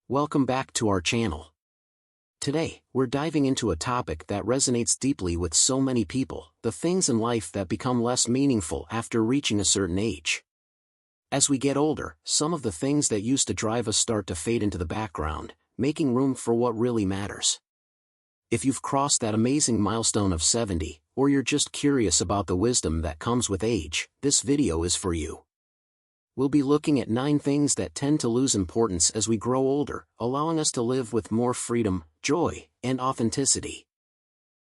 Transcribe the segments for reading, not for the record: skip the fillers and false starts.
Welcome back to our channel. Today, we're diving into a topic that resonates deeply with so many people, the things in life that become less meaningful after reaching a certain age. As we get older, some of the things that used to drive us start to fade into the background, making room for what really matters. If you've crossed that amazing milestone of 70, or you're just curious about the wisdom that comes with age, this video is for you. We'll be looking at 9 things that tend to lose importance as we grow older, allowing us to live with more freedom, joy, and authenticity.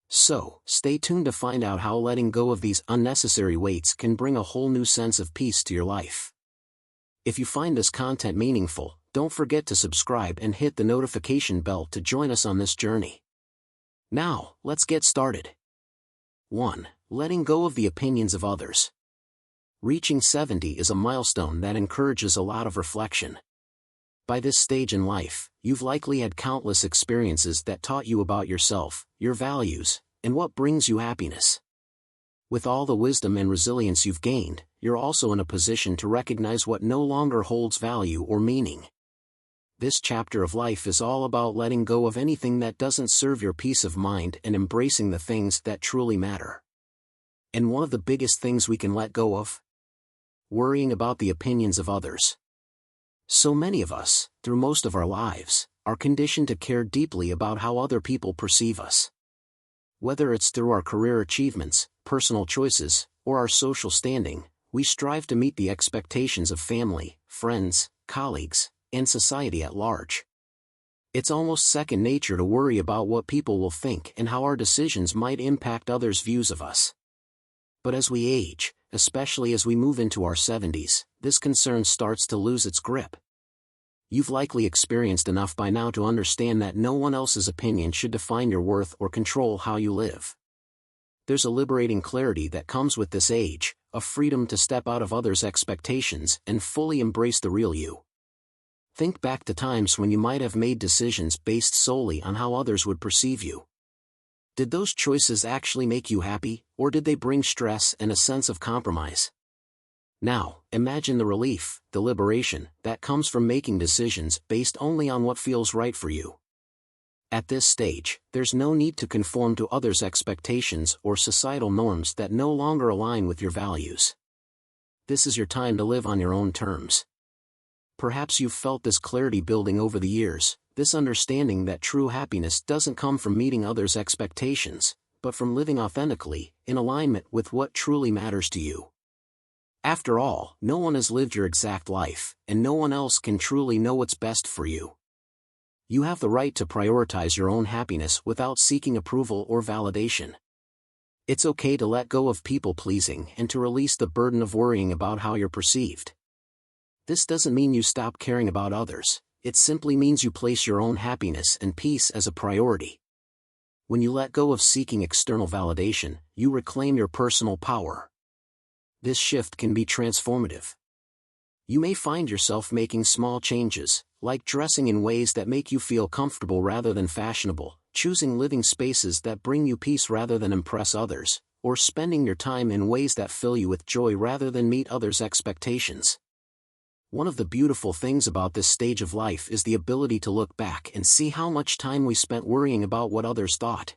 So, stay tuned to find out how letting go of these unnecessary weights can bring a whole new sense of peace to your life. If you find this content meaningful, don't forget to subscribe and hit the notification bell to join us on this journey. Now, let's get started. 1. Letting go of the opinions of others. Reaching 70 is a milestone that encourages a lot of reflection. By this stage in life, you've likely had countless experiences that taught you about yourself, your values, and what brings you happiness. With all the wisdom and resilience you've gained, you're also in a position to recognize what no longer holds value or meaning. This chapter of life is all about letting go of anything that doesn't serve your peace of mind and embracing the things that truly matter. And one of the biggest things we can let go of? Worrying about the opinions of others. So many of us, through most of our lives, are conditioned to care deeply about how other people perceive us. Whether it's through our career achievements, personal choices, or our social standing, we strive to meet the expectations of family, friends, colleagues, and society at large. It's almost second nature to worry about what people will think and how our decisions might impact others' views of us. But as we age, especially as we move into our 70s, this concern starts to lose its grip. You've likely experienced enough by now to understand that no one else's opinion should define your worth or control how you live. There's a liberating clarity that comes with this age, a freedom to step out of others' expectations and fully embrace the real you. Think back to times when you might have made decisions based solely on how others would perceive you. Did those choices actually make you happy, or did they bring stress and a sense of compromise? Now, imagine the relief, the liberation, that comes from making decisions based only on what feels right for you. At this stage, there's no need to conform to others' expectations or societal norms that no longer align with your values. This is your time to live on your own terms. Perhaps you've felt this clarity building over the years, this understanding that true happiness doesn't come from meeting others' expectations, but from living authentically, in alignment with what truly matters to you. After all, no one has lived your exact life, and no one else can truly know what's best for you. You have the right to prioritize your own happiness without seeking approval or validation. It's okay to let go of people-pleasing and to release the burden of worrying about how you're perceived. This doesn't mean you stop caring about others. It simply means you place your own happiness and peace as a priority. When you let go of seeking external validation, you reclaim your personal power. This shift can be transformative. You may find yourself making small changes, like dressing in ways that make you feel comfortable rather than fashionable, choosing living spaces that bring you peace rather than impress others, or spending your time in ways that fill you with joy rather than meet others' expectations. One of the beautiful things about this stage of life is the ability to look back and see how much time we spent worrying about what others thought.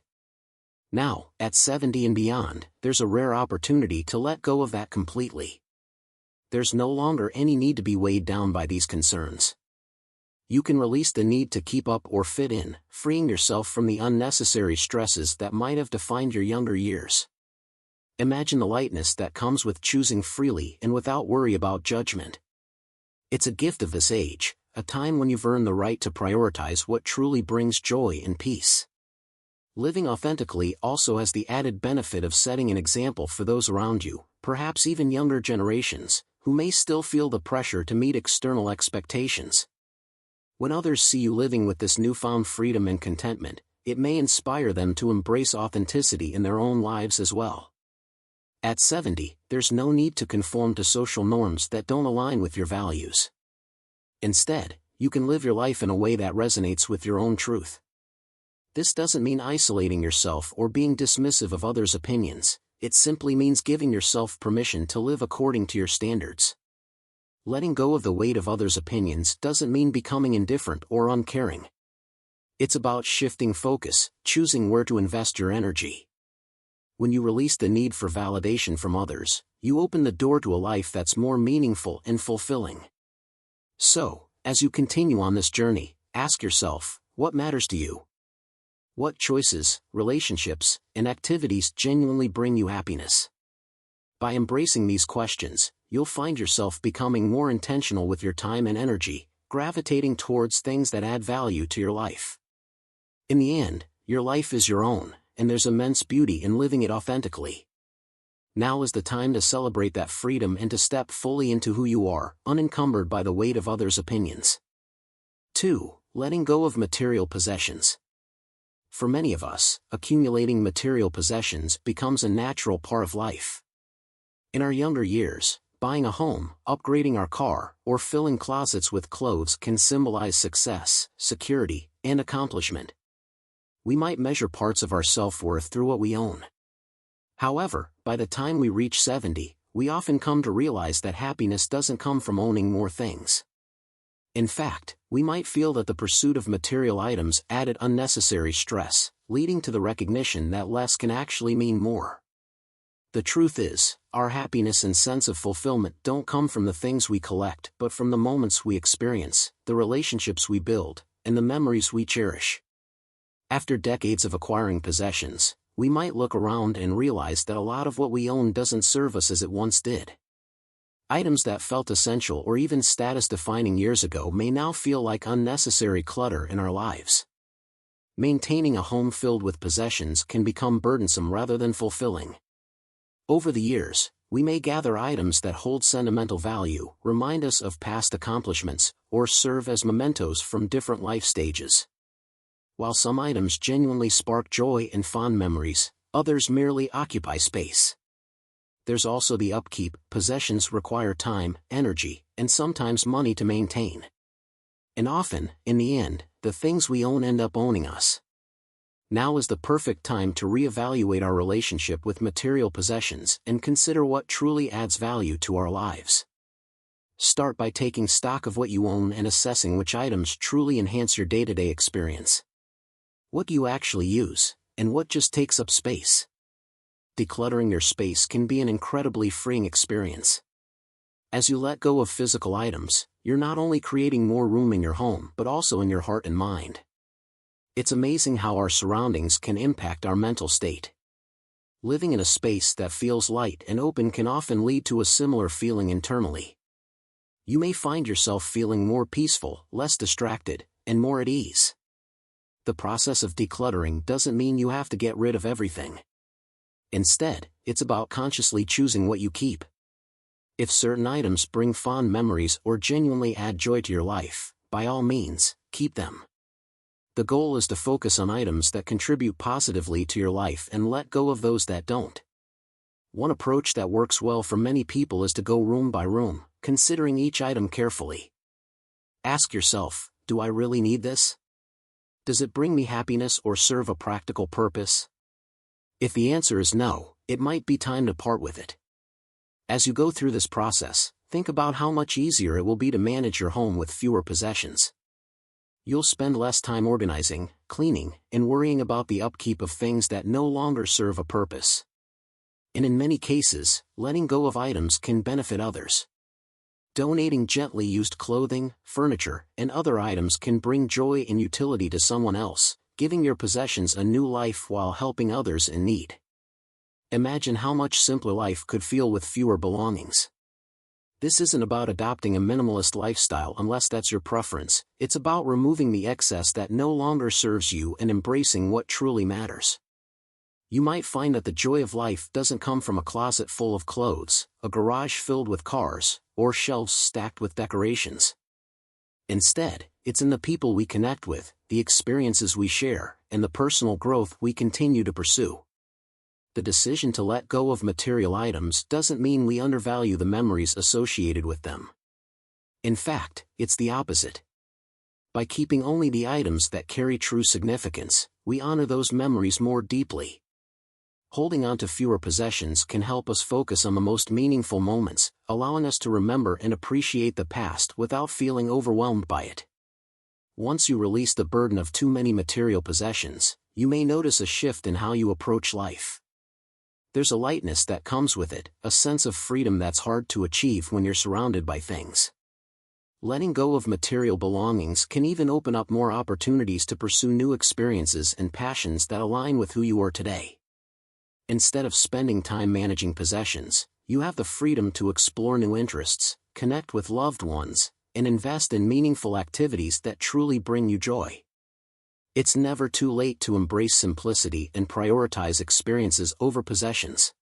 Now, at 70 and beyond, there's a rare opportunity to let go of that completely. There's no longer any need to be weighed down by these concerns. You can release the need to keep up or fit in, freeing yourself from the unnecessary stresses that might have defined your younger years. Imagine the lightness that comes with choosing freely and without worry about judgment. It's a gift of this age, a time when you've earned the right to prioritize what truly brings joy and peace. Living authentically also has the added benefit of setting an example for those around you, perhaps even younger generations, who may still feel the pressure to meet external expectations. When others see you living with this newfound freedom and contentment, it may inspire them to embrace authenticity in their own lives as well. At 70, there's no need to conform to social norms that don't align with your values. Instead, you can live your life in a way that resonates with your own truth. This doesn't mean isolating yourself or being dismissive of others' opinions. It simply means giving yourself permission to live according to your standards. Letting go of the weight of others' opinions doesn't mean becoming indifferent or uncaring. It's about shifting focus, choosing where to invest your energy. When you release the need for validation from others, you open the door to a life that's more meaningful and fulfilling. So, as you continue on this journey, ask yourself, what matters to you? What choices, relationships, and activities genuinely bring you happiness? By embracing these questions, you'll find yourself becoming more intentional with your time and energy, gravitating towards things that add value to your life. In the end, your life is your own, and there's immense beauty in living it authentically. Now is the time to celebrate that freedom and to step fully into who you are, unencumbered by the weight of others' opinions. 2. Letting go of material possessions. For many of us, accumulating material possessions becomes a natural part of life. In our younger years, buying a home, upgrading our car, or filling closets with clothes can symbolize success, security, and accomplishment. We might measure parts of our self-worth through what we own. However, by the time we reach 70, we often come to realize that happiness doesn't come from owning more things. In fact, we might feel that the pursuit of material items added unnecessary stress, leading to the recognition that less can actually mean more. The truth is, our happiness and sense of fulfillment don't come from the things we collect but from the moments we experience, the relationships we build, and the memories we cherish. After decades of acquiring possessions, we might look around and realize that a lot of what we own doesn't serve us as it once did. Items that felt essential or even status-defining years ago may now feel like unnecessary clutter in our lives. Maintaining a home filled with possessions can become burdensome rather than fulfilling. Over the years, we may gather items that hold sentimental value, remind us of past accomplishments, or serve as mementos from different life stages. While some items genuinely spark joy and fond memories, others merely occupy space. There's also the upkeep. Possessions require time, energy, and sometimes money to maintain. And often, in the end, the things we own end up owning us. Now is the perfect time to reevaluate our relationship with material possessions and consider what truly adds value to our lives. Start by taking stock of what you own and assessing which items truly enhance your day-to-day experience. What do you actually use, and what just takes up space? Decluttering your space can be an incredibly freeing experience. As you let go of physical items, you're not only creating more room in your home but also in your heart and mind. It's amazing how our surroundings can impact our mental state. Living in a space that feels light and open can often lead to a similar feeling internally. You may find yourself feeling more peaceful, less distracted, and more at ease. The process of decluttering doesn't mean you have to get rid of everything. Instead, it's about consciously choosing what you keep. If certain items bring fond memories or genuinely add joy to your life, by all means, keep them. The goal is to focus on items that contribute positively to your life and let go of those that don't. One approach that works well for many people is to go room by room, considering each item carefully. Ask yourself, do I really need this? Does it bring me happiness or serve a practical purpose? If the answer is no, it might be time to part with it. As you go through this process, think about how much easier it will be to manage your home with fewer possessions. You'll spend less time organizing, cleaning, and worrying about the upkeep of things that no longer serve a purpose. And in many cases, letting go of items can benefit others. Donating gently used clothing, furniture, and other items can bring joy and utility to someone else, giving your possessions a new life while helping others in need. Imagine how much simpler life could feel with fewer belongings. This isn't about adopting a minimalist lifestyle unless that's your preference, it's about removing the excess that no longer serves you and embracing what truly matters. You might find that the joy of life doesn't come from a closet full of clothes, a garage filled with cars, or shelves stacked with decorations. Instead, it's in the people we connect with, the experiences we share, and the personal growth we continue to pursue. The decision to let go of material items doesn't mean we undervalue the memories associated with them. In fact, it's the opposite. By keeping only the items that carry true significance, we honor those memories more deeply. Holding on to fewer possessions can help us focus on the most meaningful moments, allowing us to remember and appreciate the past without feeling overwhelmed by it. Once you release the burden of too many material possessions, you may notice a shift in how you approach life. There's a lightness that comes with it, a sense of freedom that's hard to achieve when you're surrounded by things. Letting go of material belongings can even open up more opportunities to pursue new experiences and passions that align with who you are today. Instead of spending time managing possessions, you have the freedom to explore new interests, connect with loved ones, and invest in meaningful activities that truly bring you joy. It's never too late to embrace simplicity and prioritize experiences over possessions.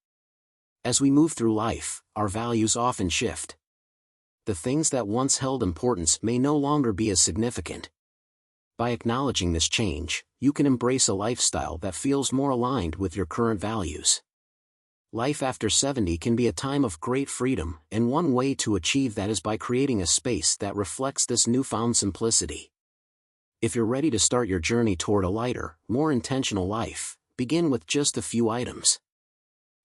As we move through life, our values often shift. The things that once held importance may no longer be as significant. By acknowledging this change, you can embrace a lifestyle that feels more aligned with your current values. Life after 70 can be a time of great freedom, and one way to achieve that is by creating a space that reflects this newfound simplicity. If you're ready to start your journey toward a lighter, more intentional life, begin with just a few items.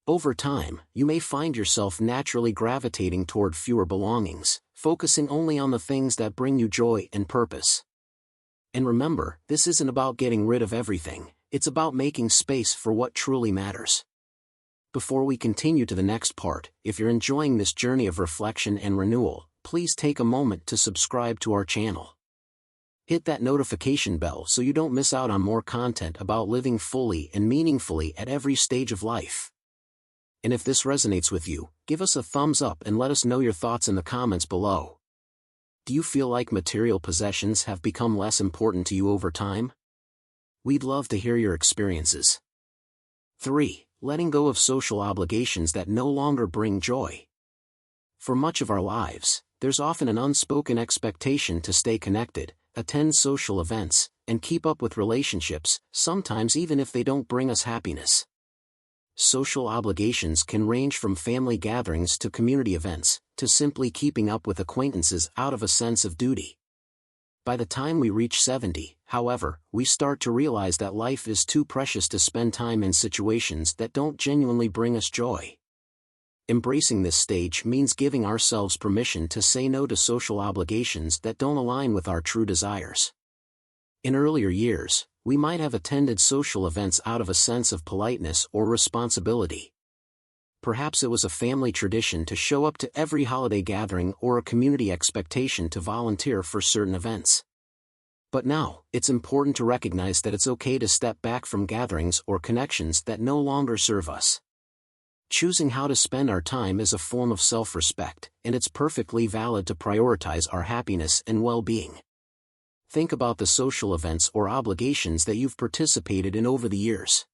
Over time, you may find yourself naturally gravitating toward fewer belongings, focusing only on the things that bring you joy and purpose. And remember, this isn't about getting rid of everything, it's about making space for what truly matters. Before we continue to the next part, if you're enjoying this journey of reflection and renewal, please take a moment to subscribe to our channel. Hit that notification bell so you don't miss out on more content about living fully and meaningfully at every stage of life. And if this resonates with you, give us a thumbs up and let us know your thoughts in the comments below. Do you feel like material possessions have become less important to you over time? We'd love to hear your experiences. 3. Letting go of social obligations that no longer bring joy. For much of our lives, there's often an unspoken expectation to stay connected, attend social events, and keep up with relationships, sometimes even if they don't bring us happiness. Social obligations can range from family gatherings to community events, to simply keeping up with acquaintances out of a sense of duty. By the time we reach 70, however, we start to realize that life is too precious to spend time in situations that don't genuinely bring us joy. Embracing this stage means giving ourselves permission to say no to social obligations that don't align with our true desires. In earlier years, we might have attended social events out of a sense of politeness or responsibility. Perhaps it was a family tradition to show up to every holiday gathering or a community expectation to volunteer for certain events. But now, it's important to recognize that it's okay to step back from gatherings or connections that no longer serve us. Choosing how to spend our time is a form of self-respect, and it's perfectly valid to prioritize our happiness and well-being. Think about the social events or obligations that you've participated in over the years.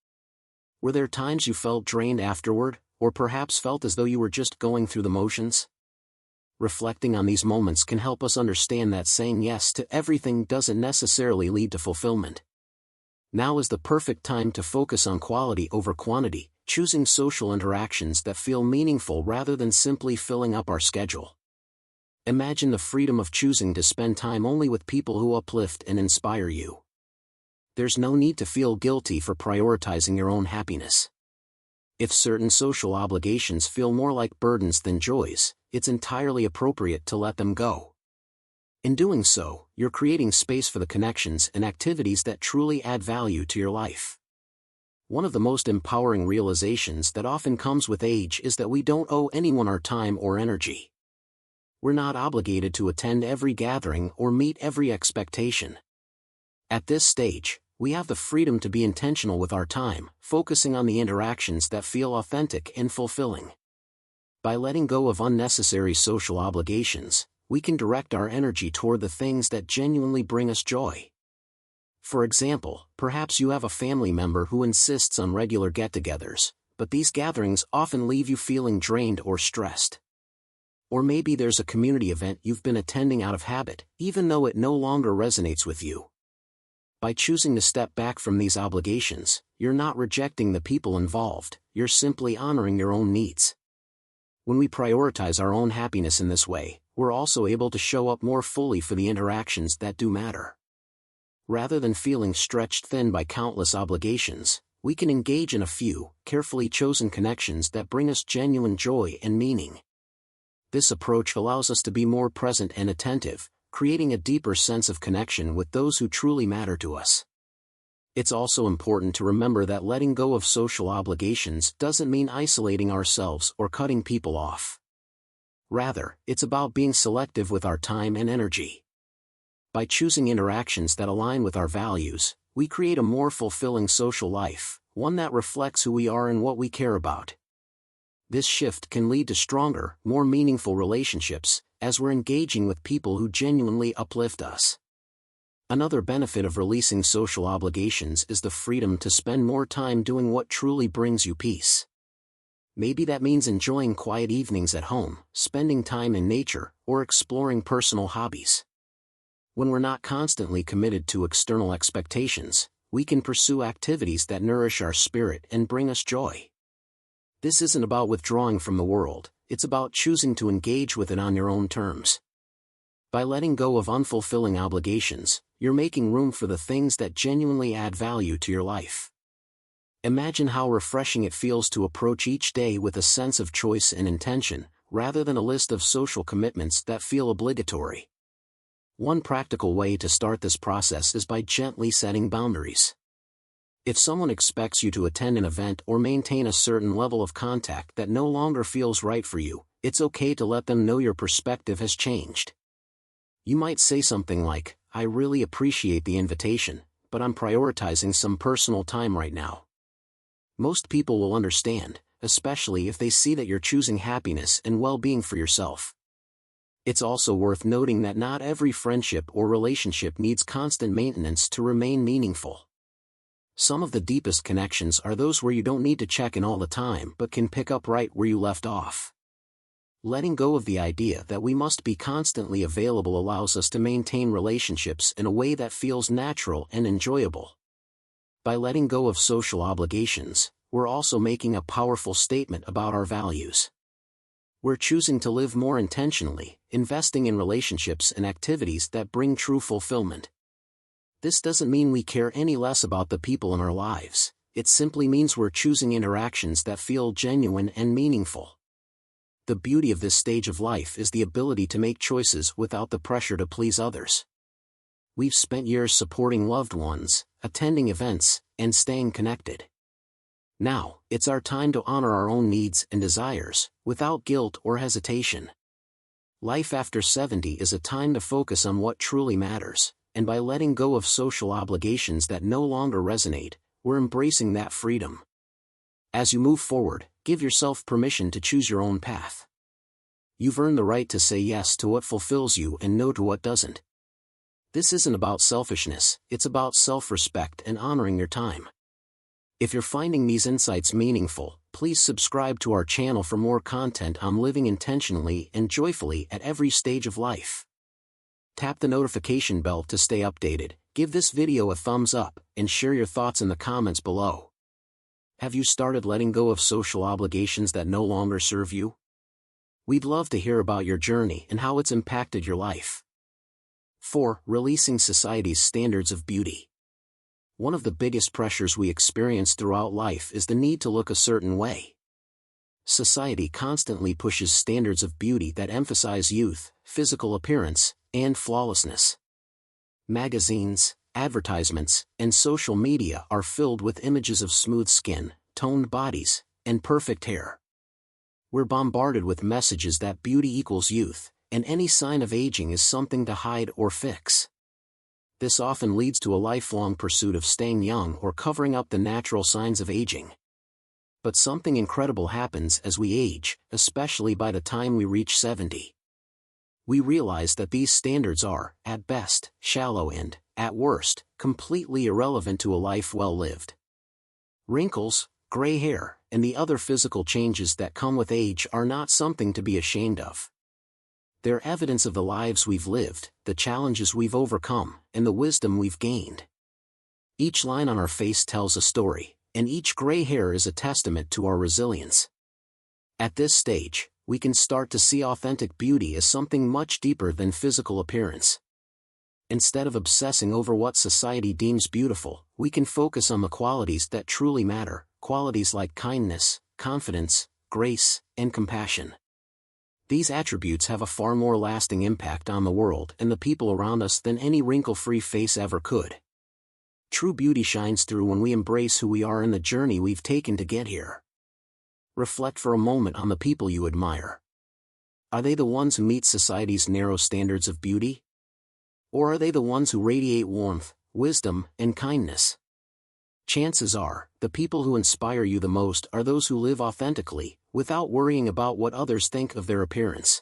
Were there times you felt drained afterward, or perhaps felt as though you were just going through the motions? Reflecting on these moments can help us understand that saying yes to everything doesn't necessarily lead to fulfillment. Now is the perfect time to focus on quality over quantity, choosing social interactions that feel meaningful rather than simply filling up our schedule. Imagine the freedom of choosing to spend time only with people who uplift and inspire you. There's no need to feel guilty for prioritizing your own happiness. If certain social obligations feel more like burdens than joys, it's entirely appropriate to let them go. In doing so, you're creating space for the connections and activities that truly add value to your life. One of the most empowering realizations that often comes with age is that we don't owe anyone our time or energy. We're not obligated to attend every gathering or meet every expectation. At this stage, we have the freedom to be intentional with our time, focusing on the interactions that feel authentic and fulfilling. By letting go of unnecessary social obligations, we can direct our energy toward the things that genuinely bring us joy. For example, perhaps you have a family member who insists on regular get-togethers, but these gatherings often leave you feeling drained or stressed. Or maybe there's a community event you've been attending out of habit, even though it no longer resonates with you. By choosing to step back from these obligations, you're not rejecting the people involved, you're simply honoring your own needs. When we prioritize our own happiness in this way, we're also able to show up more fully for the interactions that do matter. Rather than feeling stretched thin by countless obligations, we can engage in a few, carefully chosen connections that bring us genuine joy and meaning. This approach allows us to be more present and attentive, creating a deeper sense of connection with those who truly matter to us. It's also important to remember that letting go of social obligations doesn't mean isolating ourselves or cutting people off. Rather, it's about being selective with our time and energy. By choosing interactions that align with our values, we create a more fulfilling social life, one that reflects who we are and what we care about. This shift can lead to stronger, more meaningful relationships, as we're engaging with people who genuinely uplift us. Another benefit of releasing social obligations is the freedom to spend more time doing what truly brings you peace. Maybe that means enjoying quiet evenings at home, spending time in nature, or exploring personal hobbies. When we're not constantly committed to external expectations, we can pursue activities that nourish our spirit and bring us joy. This isn't about withdrawing from the world, it's about choosing to engage with it on your own terms. By letting go of unfulfilling obligations, you're making room for the things that genuinely add value to your life. Imagine how refreshing it feels to approach each day with a sense of choice and intention, rather than a list of social commitments that feel obligatory. One practical way to start this process is by gently setting boundaries. If someone expects you to attend an event or maintain a certain level of contact that no longer feels right for you, it's okay to let them know your perspective has changed. You might say something like, "I really appreciate the invitation, but I'm prioritizing some personal time right now." Most people will understand, especially if they see that you're choosing happiness and well-being for yourself. It's also worth noting that not every friendship or relationship needs constant maintenance to remain meaningful. Some of the deepest connections are those where you don't need to check in all the time but can pick up right where you left off. Letting go of the idea that we must be constantly available allows us to maintain relationships in a way that feels natural and enjoyable. By letting go of social obligations, we're also making a powerful statement about our values. We're choosing to live more intentionally, investing in relationships and activities that bring true fulfillment. This doesn't mean we care any less about the people in our lives, it simply means we're choosing interactions that feel genuine and meaningful. The beauty of this stage of life is the ability to make choices without the pressure to please others. We've spent years supporting loved ones, attending events, and staying connected. Now, it's our time to honor our own needs and desires, without guilt or hesitation. Life after 70 is a time to focus on what truly matters, and by letting go of social obligations that no longer resonate, we're embracing that freedom. As you move forward, give yourself permission to choose your own path. You've earned the right to say yes to what fulfills you and no to what doesn't. This isn't about selfishness, it's about self-respect and honoring your time. If you're finding these insights meaningful, please subscribe to our channel for more content on living intentionally and joyfully at every stage of life. Tap the notification bell to stay updated, give this video a thumbs up, and share your thoughts in the comments below. Have you started letting go of social obligations that no longer serve you? We'd love to hear about your journey and how it's impacted your life. 4. Releasing society's standards of beauty. One of the biggest pressures we experience throughout life is the need to look a certain way. Society constantly pushes standards of beauty that emphasize youth, physical appearance, and flawlessness. Magazines, advertisements, and social media are filled with images of smooth skin, toned bodies, and perfect hair. We're bombarded with messages that beauty equals youth, and any sign of aging is something to hide or fix. This often leads to a lifelong pursuit of staying young or covering up the natural signs of aging. But something incredible happens as we age, especially by the time we reach 70. We realize that these standards are, at best, shallow and, at worst, completely irrelevant to a life well lived. Wrinkles, gray hair, and the other physical changes that come with age are not something to be ashamed of. They're evidence of the lives we've lived, the challenges we've overcome, and the wisdom we've gained. Each line on our face tells a story, and each gray hair is a testament to our resilience. At this stage, we can start to see authentic beauty as something much deeper than physical appearance. Instead of obsessing over what society deems beautiful, we can focus on the qualities that truly matter, qualities like kindness, confidence, grace, and compassion. These attributes have a far more lasting impact on the world and the people around us than any wrinkle-free face ever could. True beauty shines through when we embrace who we are and the journey we've taken to get here. Reflect for a moment on the people you admire. Are they the ones who meet society's narrow standards of beauty? Or are they the ones who radiate warmth, wisdom, and kindness? Chances are, the people who inspire you the most are those who live authentically, without worrying about what others think of their appearance.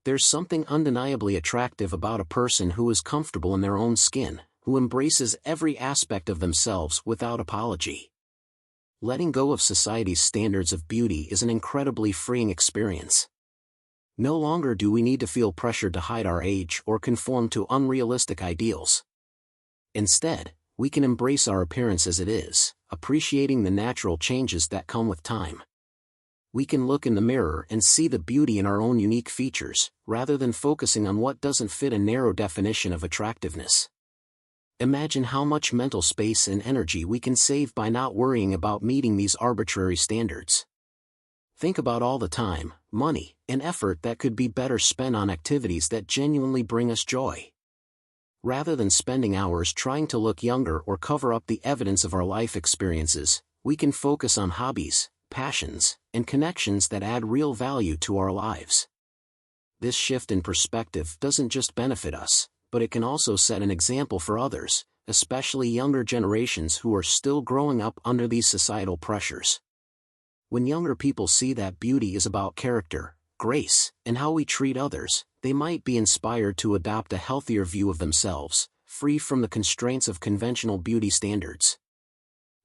There's something undeniably attractive about a person who is comfortable in their own skin, who embraces every aspect of themselves without apology. Letting go of society's standards of beauty is an incredibly freeing experience. No longer do we need to feel pressured to hide our age or conform to unrealistic ideals. Instead, we can embrace our appearance as it is, appreciating the natural changes that come with time. We can look in the mirror and see the beauty in our own unique features, rather than focusing on what doesn't fit a narrow definition of attractiveness. Imagine how much mental space and energy we can save by not worrying about meeting these arbitrary standards. Think about all the time, money, and effort that could be better spent on activities that genuinely bring us joy. Rather than spending hours trying to look younger or cover up the evidence of our life experiences, we can focus on hobbies, passions, and connections that add real value to our lives. This shift in perspective doesn't just benefit us, but it can also set an example for others, especially younger generations who are still growing up under these societal pressures. When younger people see that beauty is about character, grace, and how we treat others, they might be inspired to adopt a healthier view of themselves, free from the constraints of conventional beauty standards.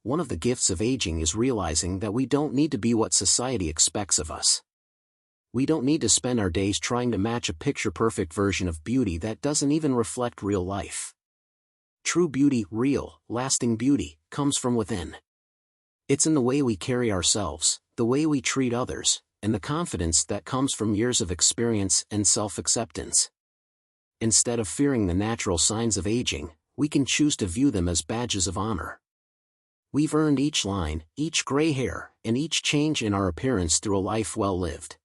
One of the gifts of aging is realizing that we don't need to be what society expects of us. We don't need to spend our days trying to match a picture-perfect version of beauty that doesn't even reflect real life. True beauty, real, lasting beauty, comes from within. It's in the way we carry ourselves, the way we treat others, and the confidence that comes from years of experience and self-acceptance. Instead of fearing the natural signs of aging, we can choose to view them as badges of honor. We've earned each line, each gray hair, and each change in our appearance through a life well lived.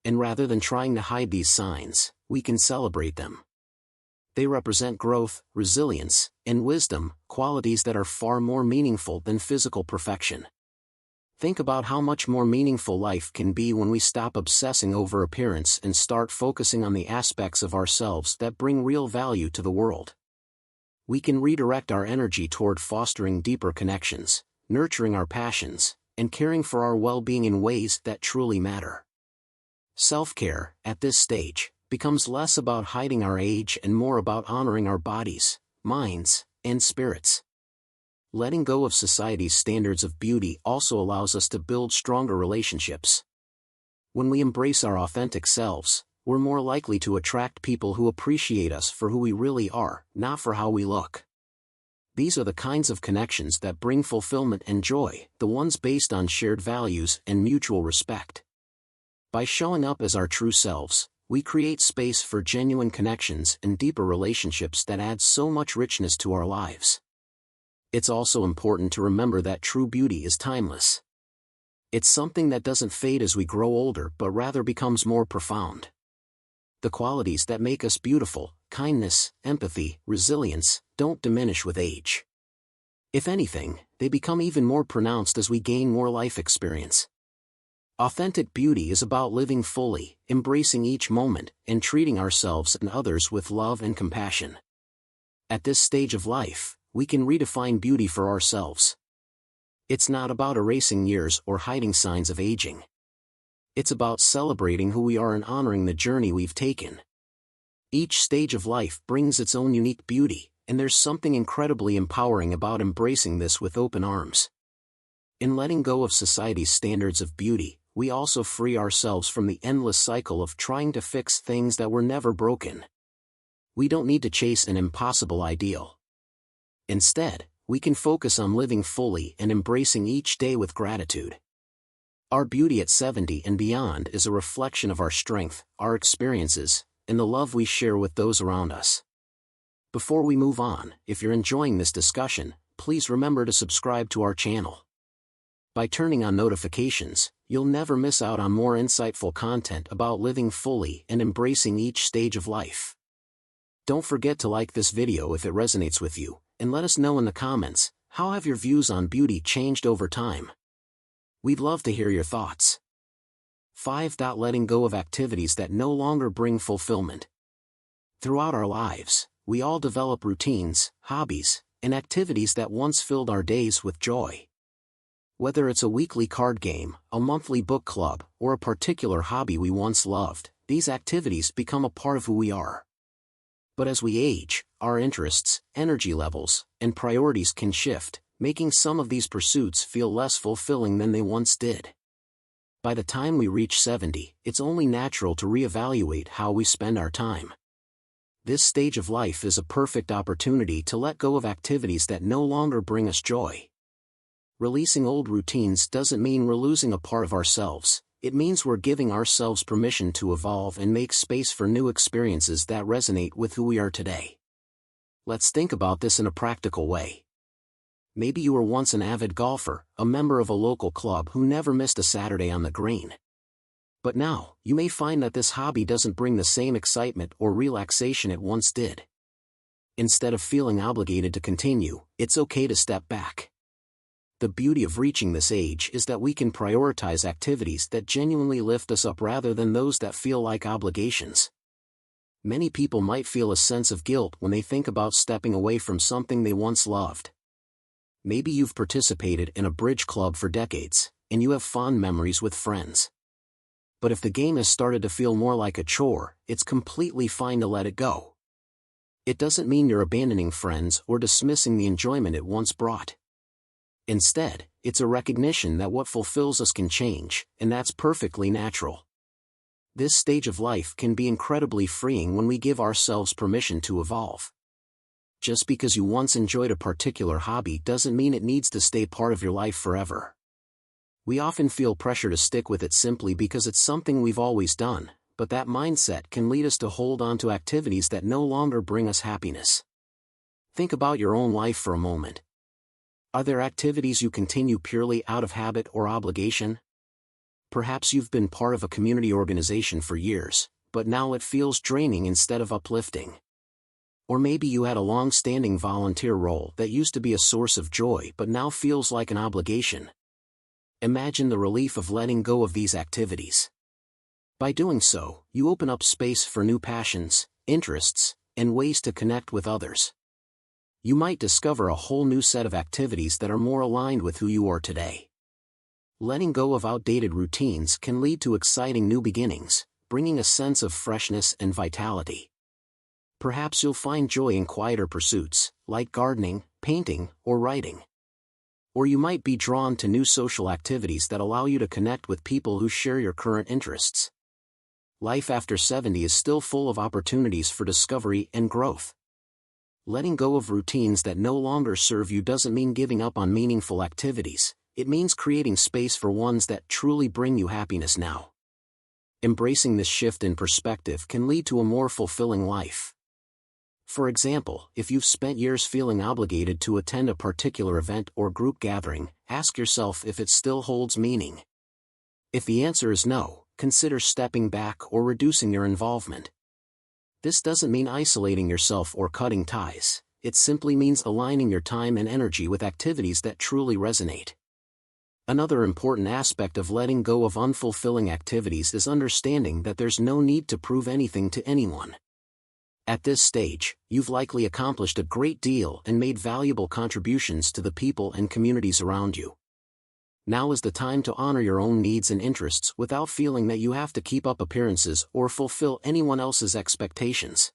And rather than trying to hide these signs, we can celebrate them. They represent growth, resilience, and wisdom, qualities that are far more meaningful than physical perfection. Think about how much more meaningful life can be when we stop obsessing over appearance and start focusing on the aspects of ourselves that bring real value to the world. We can redirect our energy toward fostering deeper connections, nurturing our passions, and caring for our well-being in ways that truly matter. Self-care, at this stage, becomes less about hiding our age and more about honoring our bodies, minds, and spirits. Letting go of society's standards of beauty also allows us to build stronger relationships. When we embrace our authentic selves, we're more likely to attract people who appreciate us for who we really are, not for how we look. These are the kinds of connections that bring fulfillment and joy, the ones based on shared values and mutual respect. By showing up as our true selves, we create space for genuine connections and deeper relationships that add so much richness to our lives. It's also important to remember that true beauty is timeless. It's something that doesn't fade as we grow older but rather becomes more profound. The qualities that make us beautiful, kindness, empathy, resilience, don't diminish with age. If anything, they become even more pronounced as we gain more life experience. Authentic beauty is about living fully, embracing each moment, and treating ourselves and others with love and compassion. At this stage of life, we can redefine beauty for ourselves. It's not about erasing years or hiding signs of aging. It's about celebrating who we are and honoring the journey we've taken. Each stage of life brings its own unique beauty, and there's something incredibly empowering about embracing this with open arms. In letting go of society's standards of beauty, we also free ourselves from the endless cycle of trying to fix things that were never broken. We don't need to chase an impossible ideal. Instead, we can focus on living fully and embracing each day with gratitude. Our beauty at 70 and beyond is a reflection of our strength, our experiences, and the love we share with those around us. Before we move on, if you're enjoying this discussion, please remember to subscribe to our channel. By turning on notifications, you'll never miss out on more insightful content about living fully and embracing each stage of life. Don't forget to like this video if it resonates with you, and let us know in the comments, how have your views on beauty changed over time? We'd love to hear your thoughts. 5. Letting go of activities that no longer bring fulfillment. Throughout our lives, we all develop routines, hobbies, and activities that once filled our days with joy. Whether it's a weekly card game, a monthly book club, or a particular hobby we once loved, these activities become a part of who we are. But as we age, our interests, energy levels, and priorities can shift, making some of these pursuits feel less fulfilling than they once did. By the time we reach 70, it's only natural to reevaluate how we spend our time. This stage of life is a perfect opportunity to let go of activities that no longer bring us joy. Releasing old routines doesn't mean we're losing a part of ourselves, it means we're giving ourselves permission to evolve and make space for new experiences that resonate with who we are today. Let's think about this in a practical way. Maybe you were once an avid golfer, a member of a local club who never missed a Saturday on the green. But now, you may find that this hobby doesn't bring the same excitement or relaxation it once did. Instead of feeling obligated to continue, it's okay to step back. The beauty of reaching this age is that we can prioritize activities that genuinely lift us up rather than those that feel like obligations. Many people might feel a sense of guilt when they think about stepping away from something they once loved. Maybe you've participated in a bridge club for decades, and you have fond memories with friends. But if the game has started to feel more like a chore, it's completely fine to let it go. It doesn't mean you're abandoning friends or dismissing the enjoyment it once brought. Instead, it's a recognition that what fulfills us can change, and that's perfectly natural. This stage of life can be incredibly freeing when we give ourselves permission to evolve. Just because you once enjoyed a particular hobby doesn't mean it needs to stay part of your life forever. We often feel pressure to stick with it simply because it's something we've always done, but that mindset can lead us to hold on to activities that no longer bring us happiness. Think about your own life for a moment. Are there activities you continue purely out of habit or obligation? Perhaps you've been part of a community organization for years, but now it feels draining instead of uplifting. Or maybe you had a long-standing volunteer role that used to be a source of joy but now feels like an obligation. Imagine the relief of letting go of these activities. By doing so, you open up space for new passions, interests, and ways to connect with others. You might discover a whole new set of activities that are more aligned with who you are today. Letting go of outdated routines can lead to exciting new beginnings, bringing a sense of freshness and vitality. Perhaps you'll find joy in quieter pursuits, like gardening, painting, or writing. Or you might be drawn to new social activities that allow you to connect with people who share your current interests. Life after 70 is still full of opportunities for discovery and growth. Letting go of routines that no longer serve you doesn't mean giving up on meaningful activities, it means creating space for ones that truly bring you happiness now. Embracing this shift in perspective can lead to a more fulfilling life. For example, if you've spent years feeling obligated to attend a particular event or group gathering, ask yourself if it still holds meaning. If the answer is no, consider stepping back or reducing your involvement. This doesn't mean isolating yourself or cutting ties, it simply means aligning your time and energy with activities that truly resonate. Another important aspect of letting go of unfulfilling activities is understanding that there's no need to prove anything to anyone. At this stage, you've likely accomplished a great deal and made valuable contributions to the people and communities around you. Now is the time to honor your own needs and interests without feeling that you have to keep up appearances or fulfill anyone else's expectations.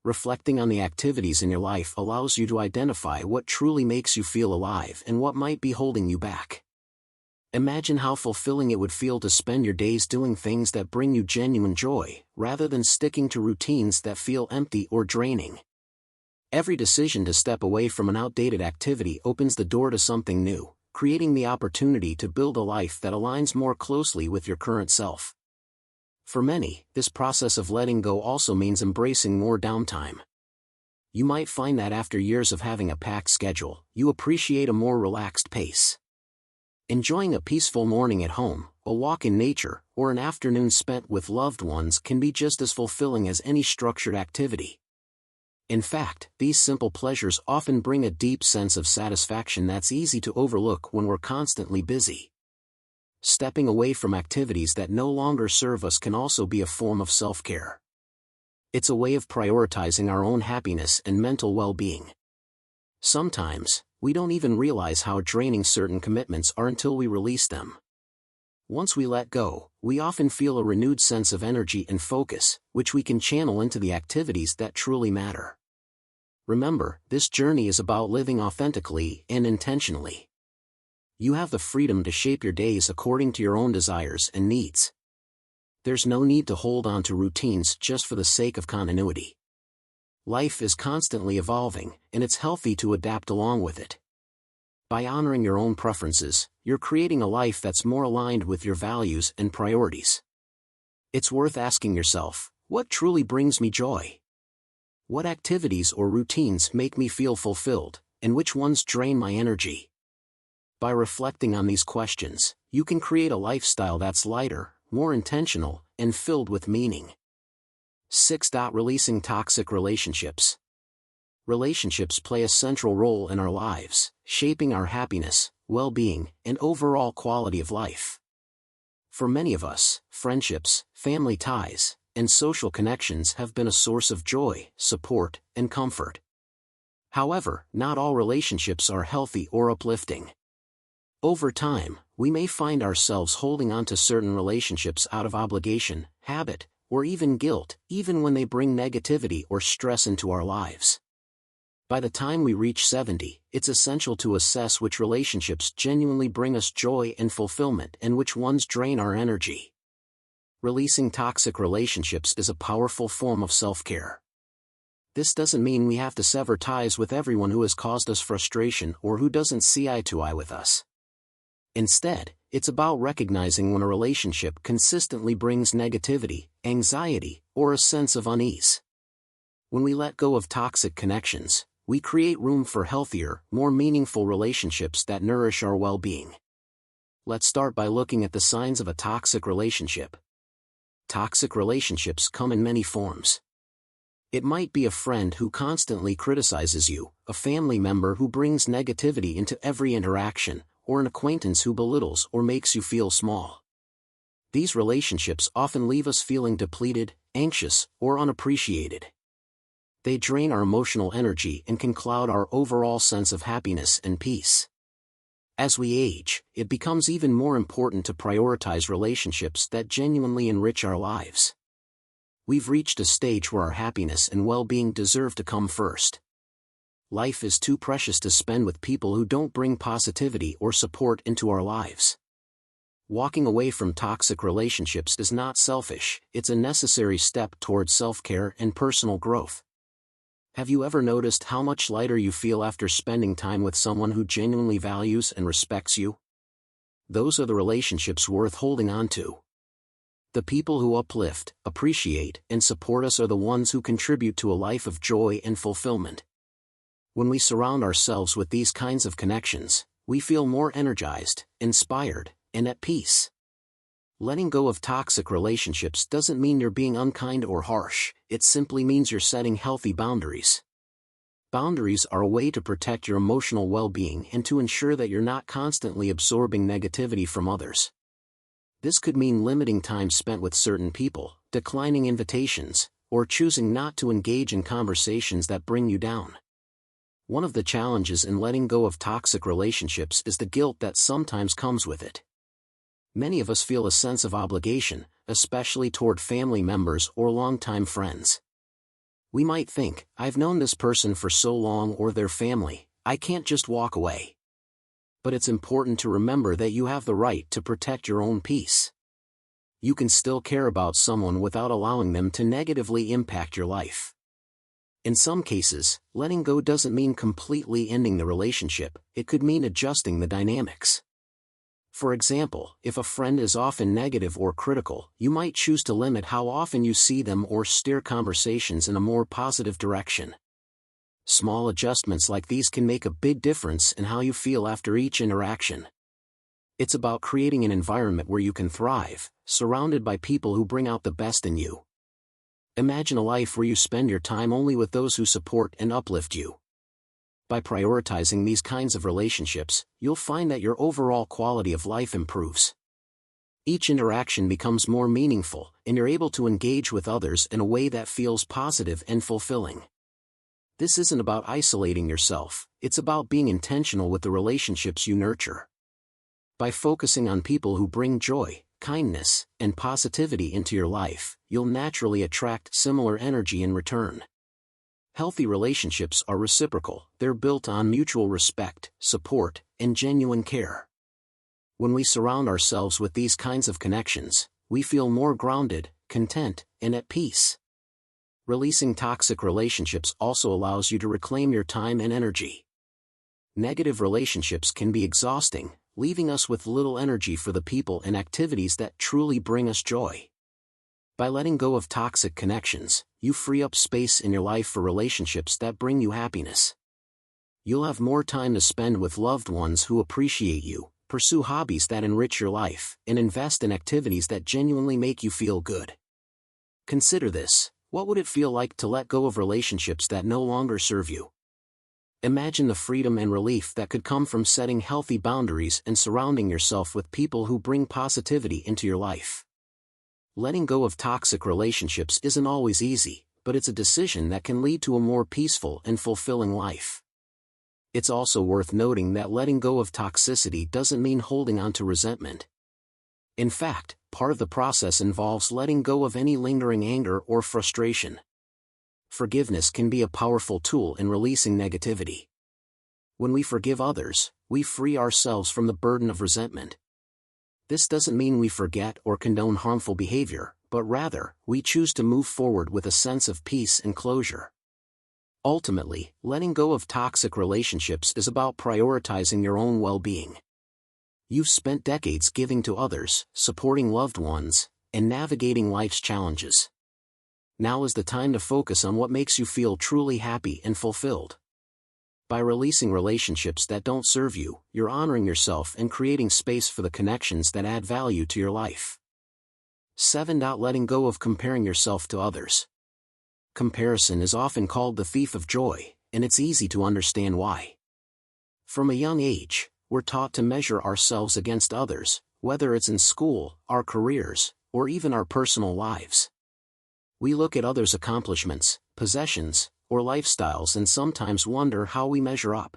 Reflecting on the activities in your life allows you to identify what truly makes you feel alive and what might be holding you back. Imagine how fulfilling it would feel to spend your days doing things that bring you genuine joy, rather than sticking to routines that feel empty or draining. Every decision to step away from an outdated activity opens the door to something new, creating the opportunity to build a life that aligns more closely with your current self. For many, this process of letting go also means embracing more downtime. You might find that after years of having a packed schedule, you appreciate a more relaxed pace. Enjoying a peaceful morning at home, a walk in nature, or an afternoon spent with loved ones can be just as fulfilling as any structured activity. In fact, these simple pleasures often bring a deep sense of satisfaction that's easy to overlook when we're constantly busy. Stepping away from activities that no longer serve us can also be a form of self-care. It's a way of prioritizing our own happiness and mental well-being. Sometimes, we don't even realize how draining certain commitments are until we release them. Once we let go, we often feel a renewed sense of energy and focus, which we can channel into the activities that truly matter. Remember, this journey is about living authentically and intentionally. You have the freedom to shape your days according to your own desires and needs. There's no need to hold on to routines just for the sake of continuity. Life is constantly evolving, and it's healthy to adapt along with it. By honoring your own preferences, you're creating a life that's more aligned with your values and priorities. It's worth asking yourself, what truly brings me joy? What activities or routines make me feel fulfilled, and which ones drain my energy? By reflecting on these questions, you can create a lifestyle that's lighter, more intentional, and filled with meaning. 6. Releasing toxic relationships. Relationships play a central role in our lives, shaping our happiness, well-being, and overall quality of life. For many of us, friendships, family ties, and social connections have been a source of joy, support, and comfort. However, not all relationships are healthy or uplifting. Over time, we may find ourselves holding on to certain relationships out of obligation, habit, or even guilt, even when they bring negativity or stress into our lives. By the time we reach 70, it's essential to assess which relationships genuinely bring us joy and fulfillment and which ones drain our energy. Releasing toxic relationships is a powerful form of self-care. This doesn't mean we have to sever ties with everyone who has caused us frustration or who doesn't see eye to eye with us. Instead, it's about recognizing when a relationship consistently brings negativity, anxiety, or a sense of unease. When we let go of toxic connections, we create room for healthier, more meaningful relationships that nourish our well-being. Let's start by looking at the signs of a toxic relationship. Toxic relationships come in many forms. It might be a friend who constantly criticizes you, a family member who brings negativity into every interaction, or an acquaintance who belittles or makes you feel small. These relationships often leave us feeling depleted, anxious, or unappreciated. They drain our emotional energy and can cloud our overall sense of happiness and peace. As we age, it becomes even more important to prioritize relationships that genuinely enrich our lives. We've reached a stage where our happiness and well-being deserve to come first. Life is too precious to spend with people who don't bring positivity or support into our lives. Walking away from toxic relationships is not selfish, it's a necessary step towards self-care and personal growth. Have you ever noticed how much lighter you feel after spending time with someone who genuinely values and respects you? Those are the relationships worth holding on to. The people who uplift, appreciate, and support us are the ones who contribute to a life of joy and fulfillment. When we surround ourselves with these kinds of connections, we feel more energized, inspired, and at peace. Letting go of toxic relationships doesn't mean you're being unkind or harsh, it simply means you're setting healthy boundaries. Boundaries are a way to protect your emotional well-being and to ensure that you're not constantly absorbing negativity from others. This could mean limiting time spent with certain people, declining invitations, or choosing not to engage in conversations that bring you down. One of the challenges in letting go of toxic relationships is the guilt that sometimes comes with it. Many of us feel a sense of obligation, especially toward family members or longtime friends. We might think, I've known this person for so long or their family, I can't just walk away. But it's important to remember that you have the right to protect your own peace. You can still care about someone without allowing them to negatively impact your life. In some cases, letting go doesn't mean completely ending the relationship, it could mean adjusting the dynamics. For example, if a friend is often negative or critical, you might choose to limit how often you see them or steer conversations in a more positive direction. Small adjustments like these can make a big difference in how you feel after each interaction. It's about creating an environment where you can thrive, surrounded by people who bring out the best in you. Imagine a life where you spend your time only with those who support and uplift you. By prioritizing these kinds of relationships, you'll find that your overall quality of life improves. Each interaction becomes more meaningful, and you're able to engage with others in a way that feels positive and fulfilling. This isn't about isolating yourself, it's about being intentional with the relationships you nurture. By focusing on people who bring joy, kindness, and positivity into your life, you'll naturally attract similar energy in return. Healthy relationships are reciprocal, they're built on mutual respect, support, and genuine care. When we surround ourselves with these kinds of connections, we feel more grounded, content, and at peace. Releasing toxic relationships also allows you to reclaim your time and energy. Negative relationships can be exhausting, leaving us with little energy for the people and activities that truly bring us joy. By letting go of toxic connections, you free up space in your life for relationships that bring you happiness. You'll have more time to spend with loved ones who appreciate you, pursue hobbies that enrich your life, and invest in activities that genuinely make you feel good. Consider this: what would it feel like to let go of relationships that no longer serve you? Imagine the freedom and relief that could come from setting healthy boundaries and surrounding yourself with people who bring positivity into your life. Letting go of toxic relationships isn't always easy, but it's a decision that can lead to a more peaceful and fulfilling life. It's also worth noting that letting go of toxicity doesn't mean holding on to resentment. In fact, part of the process involves letting go of any lingering anger or frustration. Forgiveness can be a powerful tool in releasing negativity. When we forgive others, we free ourselves from the burden of resentment. This doesn't mean we forget or condone harmful behavior, but rather, we choose to move forward with a sense of peace and closure. Ultimately, letting go of toxic relationships is about prioritizing your own well-being. You've spent decades giving to others, supporting loved ones, and navigating life's challenges. Now is the time to focus on what makes you feel truly happy and fulfilled. By releasing relationships that don't serve you, you're honoring yourself and creating space for the connections that add value to your life. 7. Letting go of comparing yourself to others. Comparison is often called the thief of joy, and it's easy to understand why. From a young age, we're taught to measure ourselves against others, whether it's in school, our careers, or even our personal lives. We look at others' accomplishments, possessions, or lifestyles and sometimes wonder how we measure up.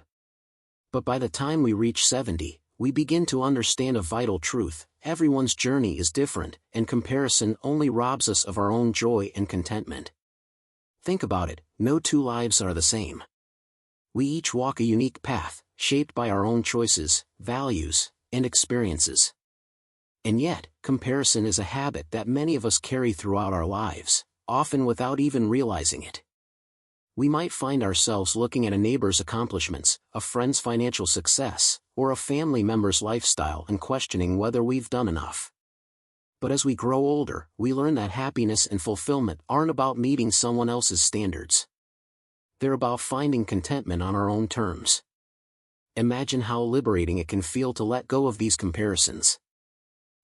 But by the time we reach 70, we begin to understand a vital truth: everyone's journey is different, and comparison only robs us of our own joy and contentment. Think about it, no two lives are the same. We each walk a unique path, shaped by our own choices, values, and experiences. And yet, comparison is a habit that many of us carry throughout our lives, often without even realizing it. We might find ourselves looking at a neighbor's accomplishments, a friend's financial success, or a family member's lifestyle and questioning whether we've done enough. But as we grow older, we learn that happiness and fulfillment aren't about meeting someone else's standards. They're about finding contentment on our own terms. Imagine how liberating it can feel to let go of these comparisons.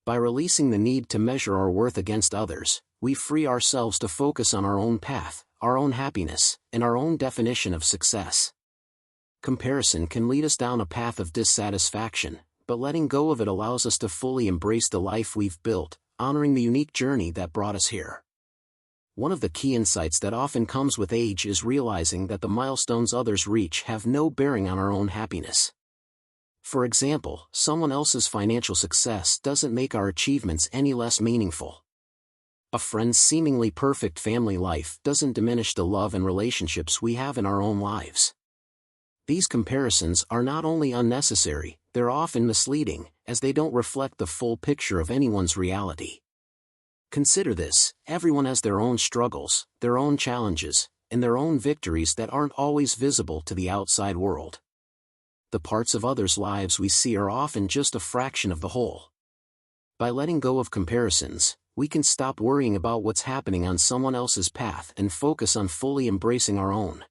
By releasing the need to measure our worth against others, we free ourselves to focus on our own path, our own happiness, and our own definition of success. Comparison can lead us down a path of dissatisfaction, but letting go of it allows us to fully embrace the life we've built, honoring the unique journey that brought us here. One of the key insights that often comes with age is realizing that the milestones others reach have no bearing on our own happiness. For example, someone else's financial success doesn't make our achievements any less meaningful. A friend's seemingly perfect family life doesn't diminish the love and relationships we have in our own lives. These comparisons are not only unnecessary, they're often misleading, as they don't reflect the full picture of anyone's reality. Consider this: everyone has their own struggles, their own challenges, and their own victories that aren't always visible to the outside world. The parts of others' lives we see are often just a fraction of the whole. By letting go of comparisons, we can stop worrying about what's happening on someone else's path and focus on fully embracing our own.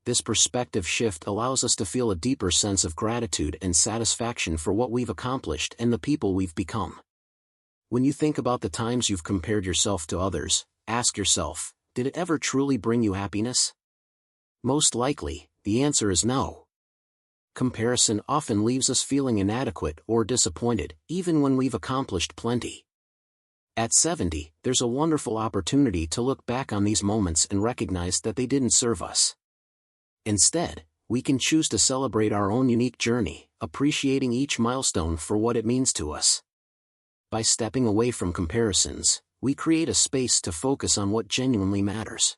This perspective shift allows us to feel a deeper sense of gratitude and satisfaction for what we've accomplished and the people we've become. When you think about the times you've compared yourself to others, ask yourself, did it ever truly bring you happiness? Most likely, the answer is no. Comparison often leaves us feeling inadequate or disappointed, even when we've accomplished plenty. At 70, there's a wonderful opportunity to look back on these moments and recognize that they didn't serve us. Instead, we can choose to celebrate our own unique journey, appreciating each milestone for what it means to us. By stepping away from comparisons, we create a space to focus on what genuinely matters.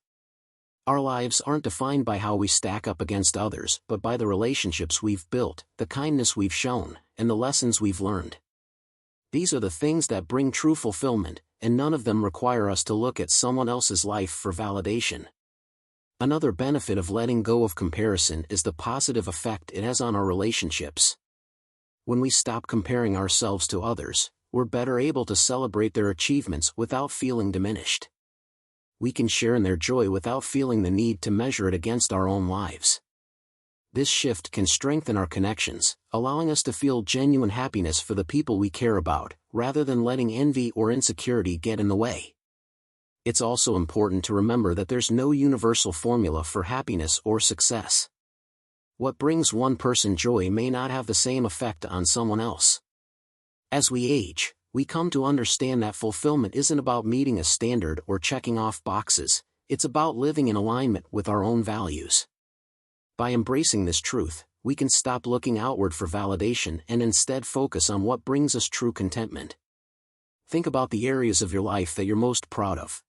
Our lives aren't defined by how we stack up against others, but by the relationships we've built, the kindness we've shown, and the lessons we've learned. These are the things that bring true fulfillment, and none of them require us to look at someone else's life for validation. Another benefit of letting go of comparison is the positive effect it has on our relationships. When we stop comparing ourselves to others, we're better able to celebrate their achievements without feeling diminished. We can share in their joy without feeling the need to measure it against our own lives. This shift can strengthen our connections, allowing us to feel genuine happiness for the people we care about, rather than letting envy or insecurity get in the way. It's also important to remember that there's no universal formula for happiness or success. What brings one person joy may not have the same effect on someone else. As we age, we come to understand that fulfillment isn't about meeting a standard or checking off boxes, it's about living in alignment with our own values. By embracing this truth, we can stop looking outward for validation and instead focus on what brings us true contentment. Think about the areas of your life that you're most proud of.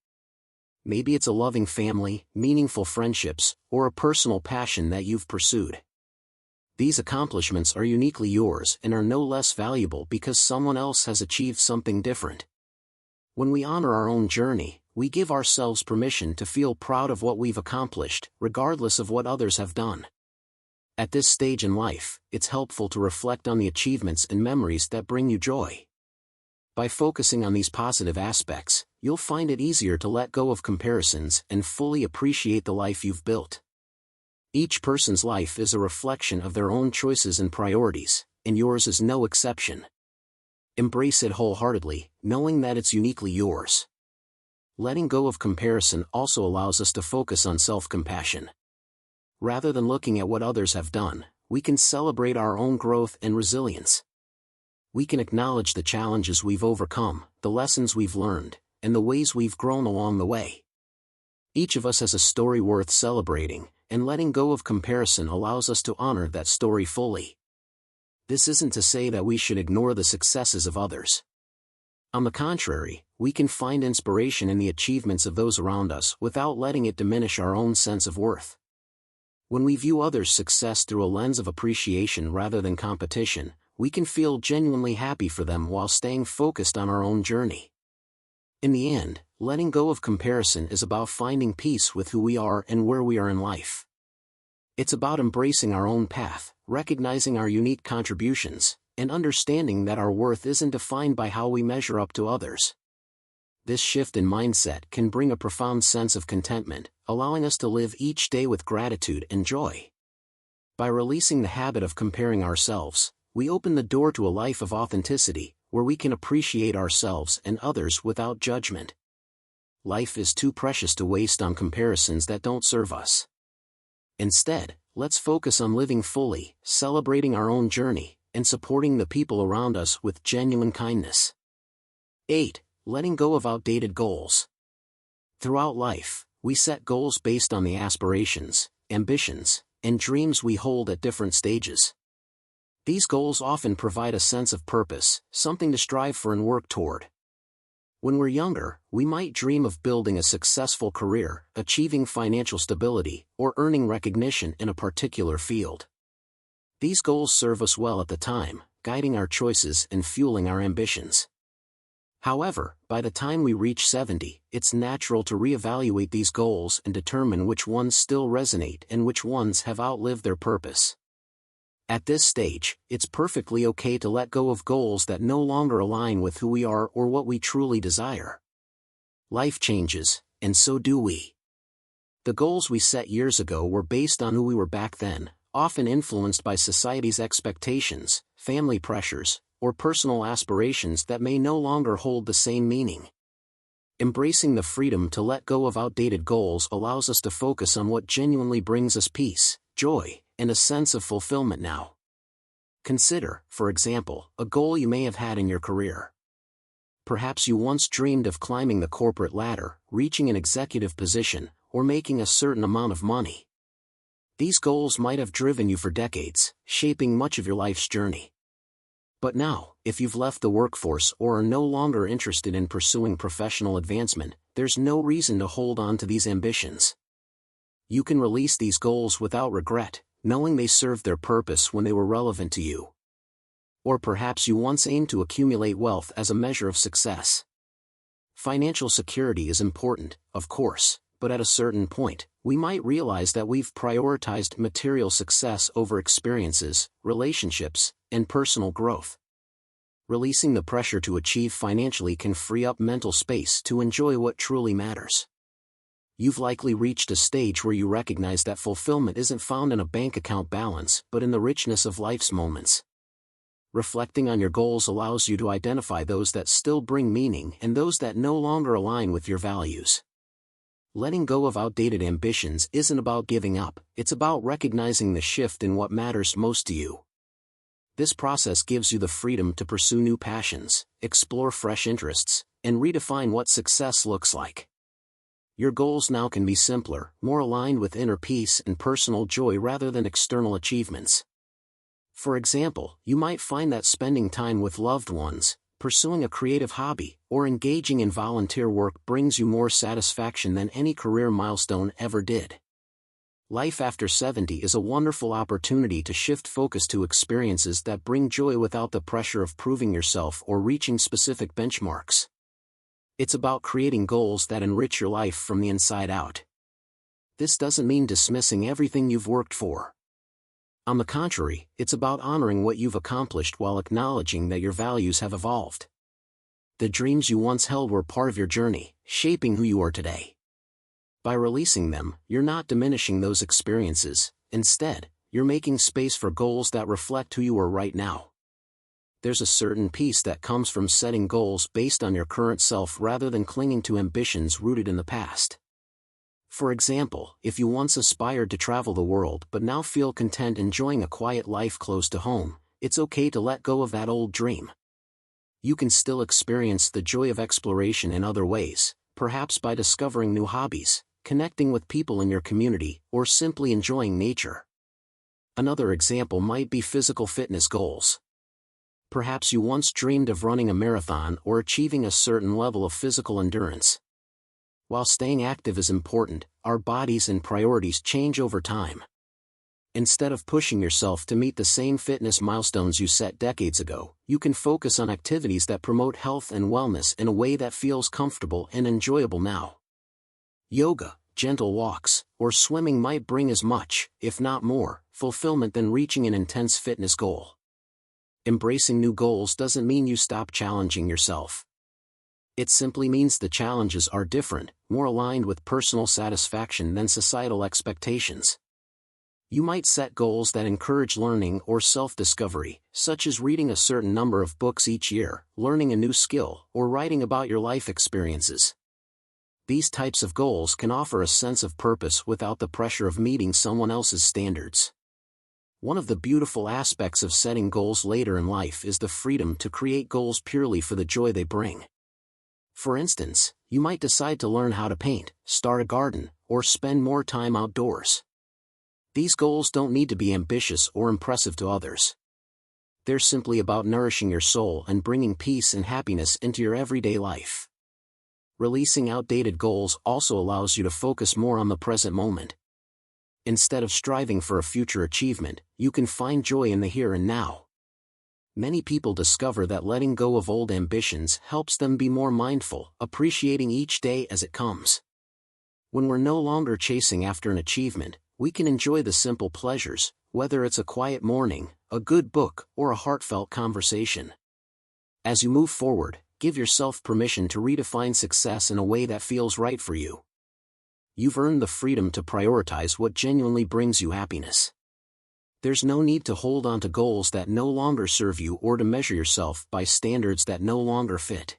Maybe it's a loving family, meaningful friendships, or a personal passion that you've pursued. These accomplishments are uniquely yours and are no less valuable because someone else has achieved something different. When we honor our own journey, we give ourselves permission to feel proud of what we've accomplished, regardless of what others have done. At this stage in life, it's helpful to reflect on the achievements and memories that bring you joy. By focusing on these positive aspects, you'll find it easier to let go of comparisons and fully appreciate the life you've built. Each person's life is a reflection of their own choices and priorities, and yours is no exception. Embrace it wholeheartedly, knowing that it's uniquely yours. Letting go of comparison also allows us to focus on self-compassion. Rather than looking at what others have done, we can celebrate our own growth and resilience. We can acknowledge the challenges we've overcome, the lessons we've learned, and the ways we've grown along the way. Each of us has a story worth celebrating, and letting go of comparison allows us to honor that story fully. This isn't to say that we should ignore the successes of others. On the contrary, we can find inspiration in the achievements of those around us without letting it diminish our own sense of worth. When we view others' success through a lens of appreciation rather than competition, we can feel genuinely happy for them while staying focused on our own journey. In the end, letting go of comparison is about finding peace with who we are and where we are in life. It's about embracing our own path, recognizing our unique contributions, and understanding that our worth isn't defined by how we measure up to others. This shift in mindset can bring a profound sense of contentment, allowing us to live each day with gratitude and joy. By releasing the habit of comparing ourselves, we open the door to a life of authenticity, where we can appreciate ourselves and others without judgment. Life is too precious to waste on comparisons that don't serve us. Instead, let's focus on living fully, celebrating our own journey, and supporting the people around us with genuine kindness. 8. Letting go of outdated goals. Throughout life, we set goals based on the aspirations, ambitions, and dreams we hold at different stages. These goals often provide a sense of purpose, something to strive for and work toward. When we're younger, we might dream of building a successful career, achieving financial stability, or earning recognition in a particular field. These goals serve us well at the time, guiding our choices and fueling our ambitions. However, by the time we reach 70, it's natural to reevaluate these goals and determine which ones still resonate and which ones have outlived their purpose. At this stage, it's perfectly okay to let go of goals that no longer align with who we are or what we truly desire. Life changes, and so do we. The goals we set years ago were based on who we were back then, often influenced by society's expectations, family pressures, or personal aspirations that may no longer hold the same meaning. Embracing the freedom to let go of outdated goals allows us to focus on what genuinely brings us peace, joy, and a sense of fulfillment now. Consider, for example, a goal you may have had in your career. Perhaps you once dreamed of climbing the corporate ladder, reaching an executive position, or making a certain amount of money. These goals might have driven you for decades, shaping much of your life's journey. But now, if you've left the workforce or are no longer interested in pursuing professional advancement, there's no reason to hold on to these ambitions. You can release these goals without regret, knowing they served their purpose when they were relevant to you. Or perhaps you once aimed to accumulate wealth as a measure of success. Financial security is important, of course, but at a certain point, we might realize that we've prioritized material success over experiences, relationships, and personal growth. Releasing the pressure to achieve financially can free up mental space to enjoy what truly matters. You've likely reached a stage where you recognize that fulfillment isn't found in a bank account balance but in the richness of life's moments. Reflecting on your goals allows you to identify those that still bring meaning and those that no longer align with your values. Letting go of outdated ambitions isn't about giving up, it's about recognizing the shift in what matters most to you. This process gives you the freedom to pursue new passions, explore fresh interests, and redefine what success looks like. Your goals now can be simpler, more aligned with inner peace and personal joy rather than external achievements. For example, you might find that spending time with loved ones, pursuing a creative hobby, or engaging in volunteer work brings you more satisfaction than any career milestone ever did. Life after 70 is a wonderful opportunity to shift focus to experiences that bring joy without the pressure of proving yourself or reaching specific benchmarks. It's about creating goals that enrich your life from the inside out. This doesn't mean dismissing everything you've worked for. On the contrary, it's about honoring what you've accomplished while acknowledging that your values have evolved. The dreams you once held were part of your journey, shaping who you are today. By releasing them, you're not diminishing those experiences, instead, you're making space for goals that reflect who you are right now. There's a certain peace that comes from setting goals based on your current self rather than clinging to ambitions rooted in the past. For example, if you once aspired to travel the world but now feel content enjoying a quiet life close to home, it's okay to let go of that old dream. You can still experience the joy of exploration in other ways, perhaps by discovering new hobbies, connecting with people in your community, or simply enjoying nature. Another example might be physical fitness goals. Perhaps you once dreamed of running a marathon or achieving a certain level of physical endurance. While staying active is important, our bodies and priorities change over time. Instead of pushing yourself to meet the same fitness milestones you set decades ago, you can focus on activities that promote health and wellness in a way that feels comfortable and enjoyable now. Yoga, gentle walks, or swimming might bring as much, if not more, fulfillment than reaching an intense fitness goal. Embracing new goals doesn't mean you stop challenging yourself. It simply means the challenges are different, more aligned with personal satisfaction than societal expectations. You might set goals that encourage learning or self-discovery, such as reading a certain number of books each year, learning a new skill, or writing about your life experiences. These types of goals can offer a sense of purpose without the pressure of meeting someone else's standards. One of the beautiful aspects of setting goals later in life is the freedom to create goals purely for the joy they bring. For instance, you might decide to learn how to paint, start a garden, or spend more time outdoors. These goals don't need to be ambitious or impressive to others. They're simply about nourishing your soul and bringing peace and happiness into your everyday life. Releasing outdated goals also allows you to focus more on the present moment. Instead of striving for a future achievement, you can find joy in the here and now. Many people discover that letting go of old ambitions helps them be more mindful, appreciating each day as it comes. When we're no longer chasing after an achievement, we can enjoy the simple pleasures, whether it's a quiet morning, a good book, or a heartfelt conversation. As you move forward, give yourself permission to redefine success in a way that feels right for you. You've earned the freedom to prioritize what genuinely brings you happiness. There's no need to hold on to goals that no longer serve you or to measure yourself by standards that no longer fit.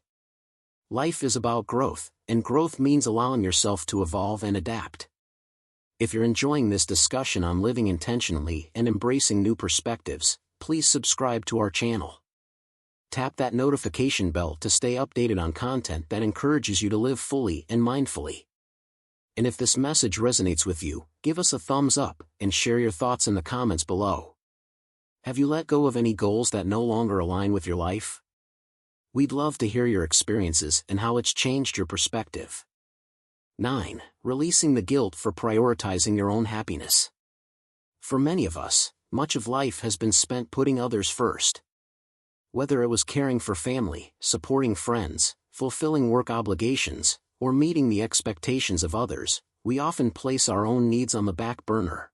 Life is about growth, and growth means allowing yourself to evolve and adapt. If you're enjoying this discussion on living intentionally and embracing new perspectives, please subscribe to our channel. Tap that notification bell to stay updated on content that encourages you to live fully and mindfully. And if this message resonates with you, give us a thumbs up and share your thoughts in the comments below. Have you let go of any goals that no longer align with your life? We'd love to hear your experiences and how it's changed your perspective. 9. Releasing the guilt for prioritizing your own happiness. For many of us, much of life has been spent putting others first. Whether it was caring for family, supporting friends, fulfilling work obligations, or meeting the expectations of others, we often place our own needs on the back burner.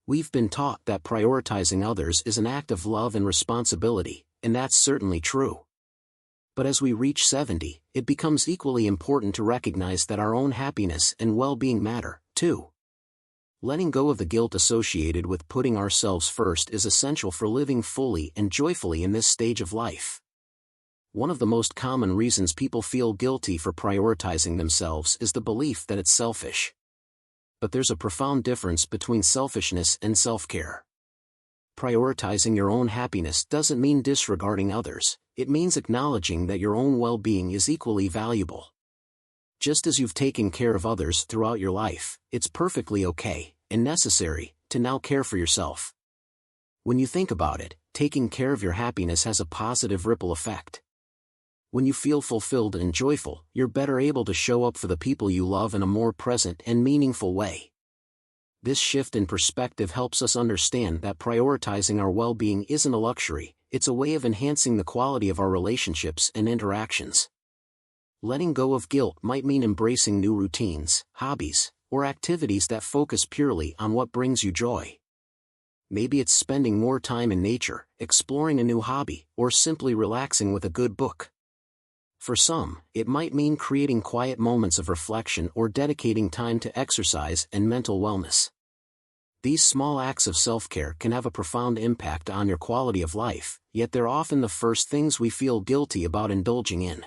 We've been taught that prioritizing others is an act of love and responsibility, and that's certainly true. But as we reach 70, it becomes equally important to recognize that our own happiness and well-being matter, too. Letting go of the guilt associated with putting ourselves first is essential for living fully and joyfully in this stage of life. One of the most common reasons people feel guilty for prioritizing themselves is the belief that it's selfish. But there's a profound difference between selfishness and self-care. Prioritizing your own happiness doesn't mean disregarding others, it means acknowledging that your own well-being is equally valuable. Just as you've taken care of others throughout your life, it's perfectly okay, and necessary, to now care for yourself. When you think about it, taking care of your happiness has a positive ripple effect. When you feel fulfilled and joyful, you're better able to show up for the people you love in a more present and meaningful way. This shift in perspective helps us understand that prioritizing our well-being isn't a luxury, it's a way of enhancing the quality of our relationships and interactions. Letting go of guilt might mean embracing new routines, hobbies, or activities that focus purely on what brings you joy. Maybe it's spending more time in nature, exploring a new hobby, or simply relaxing with a good book. For some, it might mean creating quiet moments of reflection or dedicating time to exercise and mental wellness. These small acts of self-care can have a profound impact on your quality of life, yet they're often the first things we feel guilty about indulging in.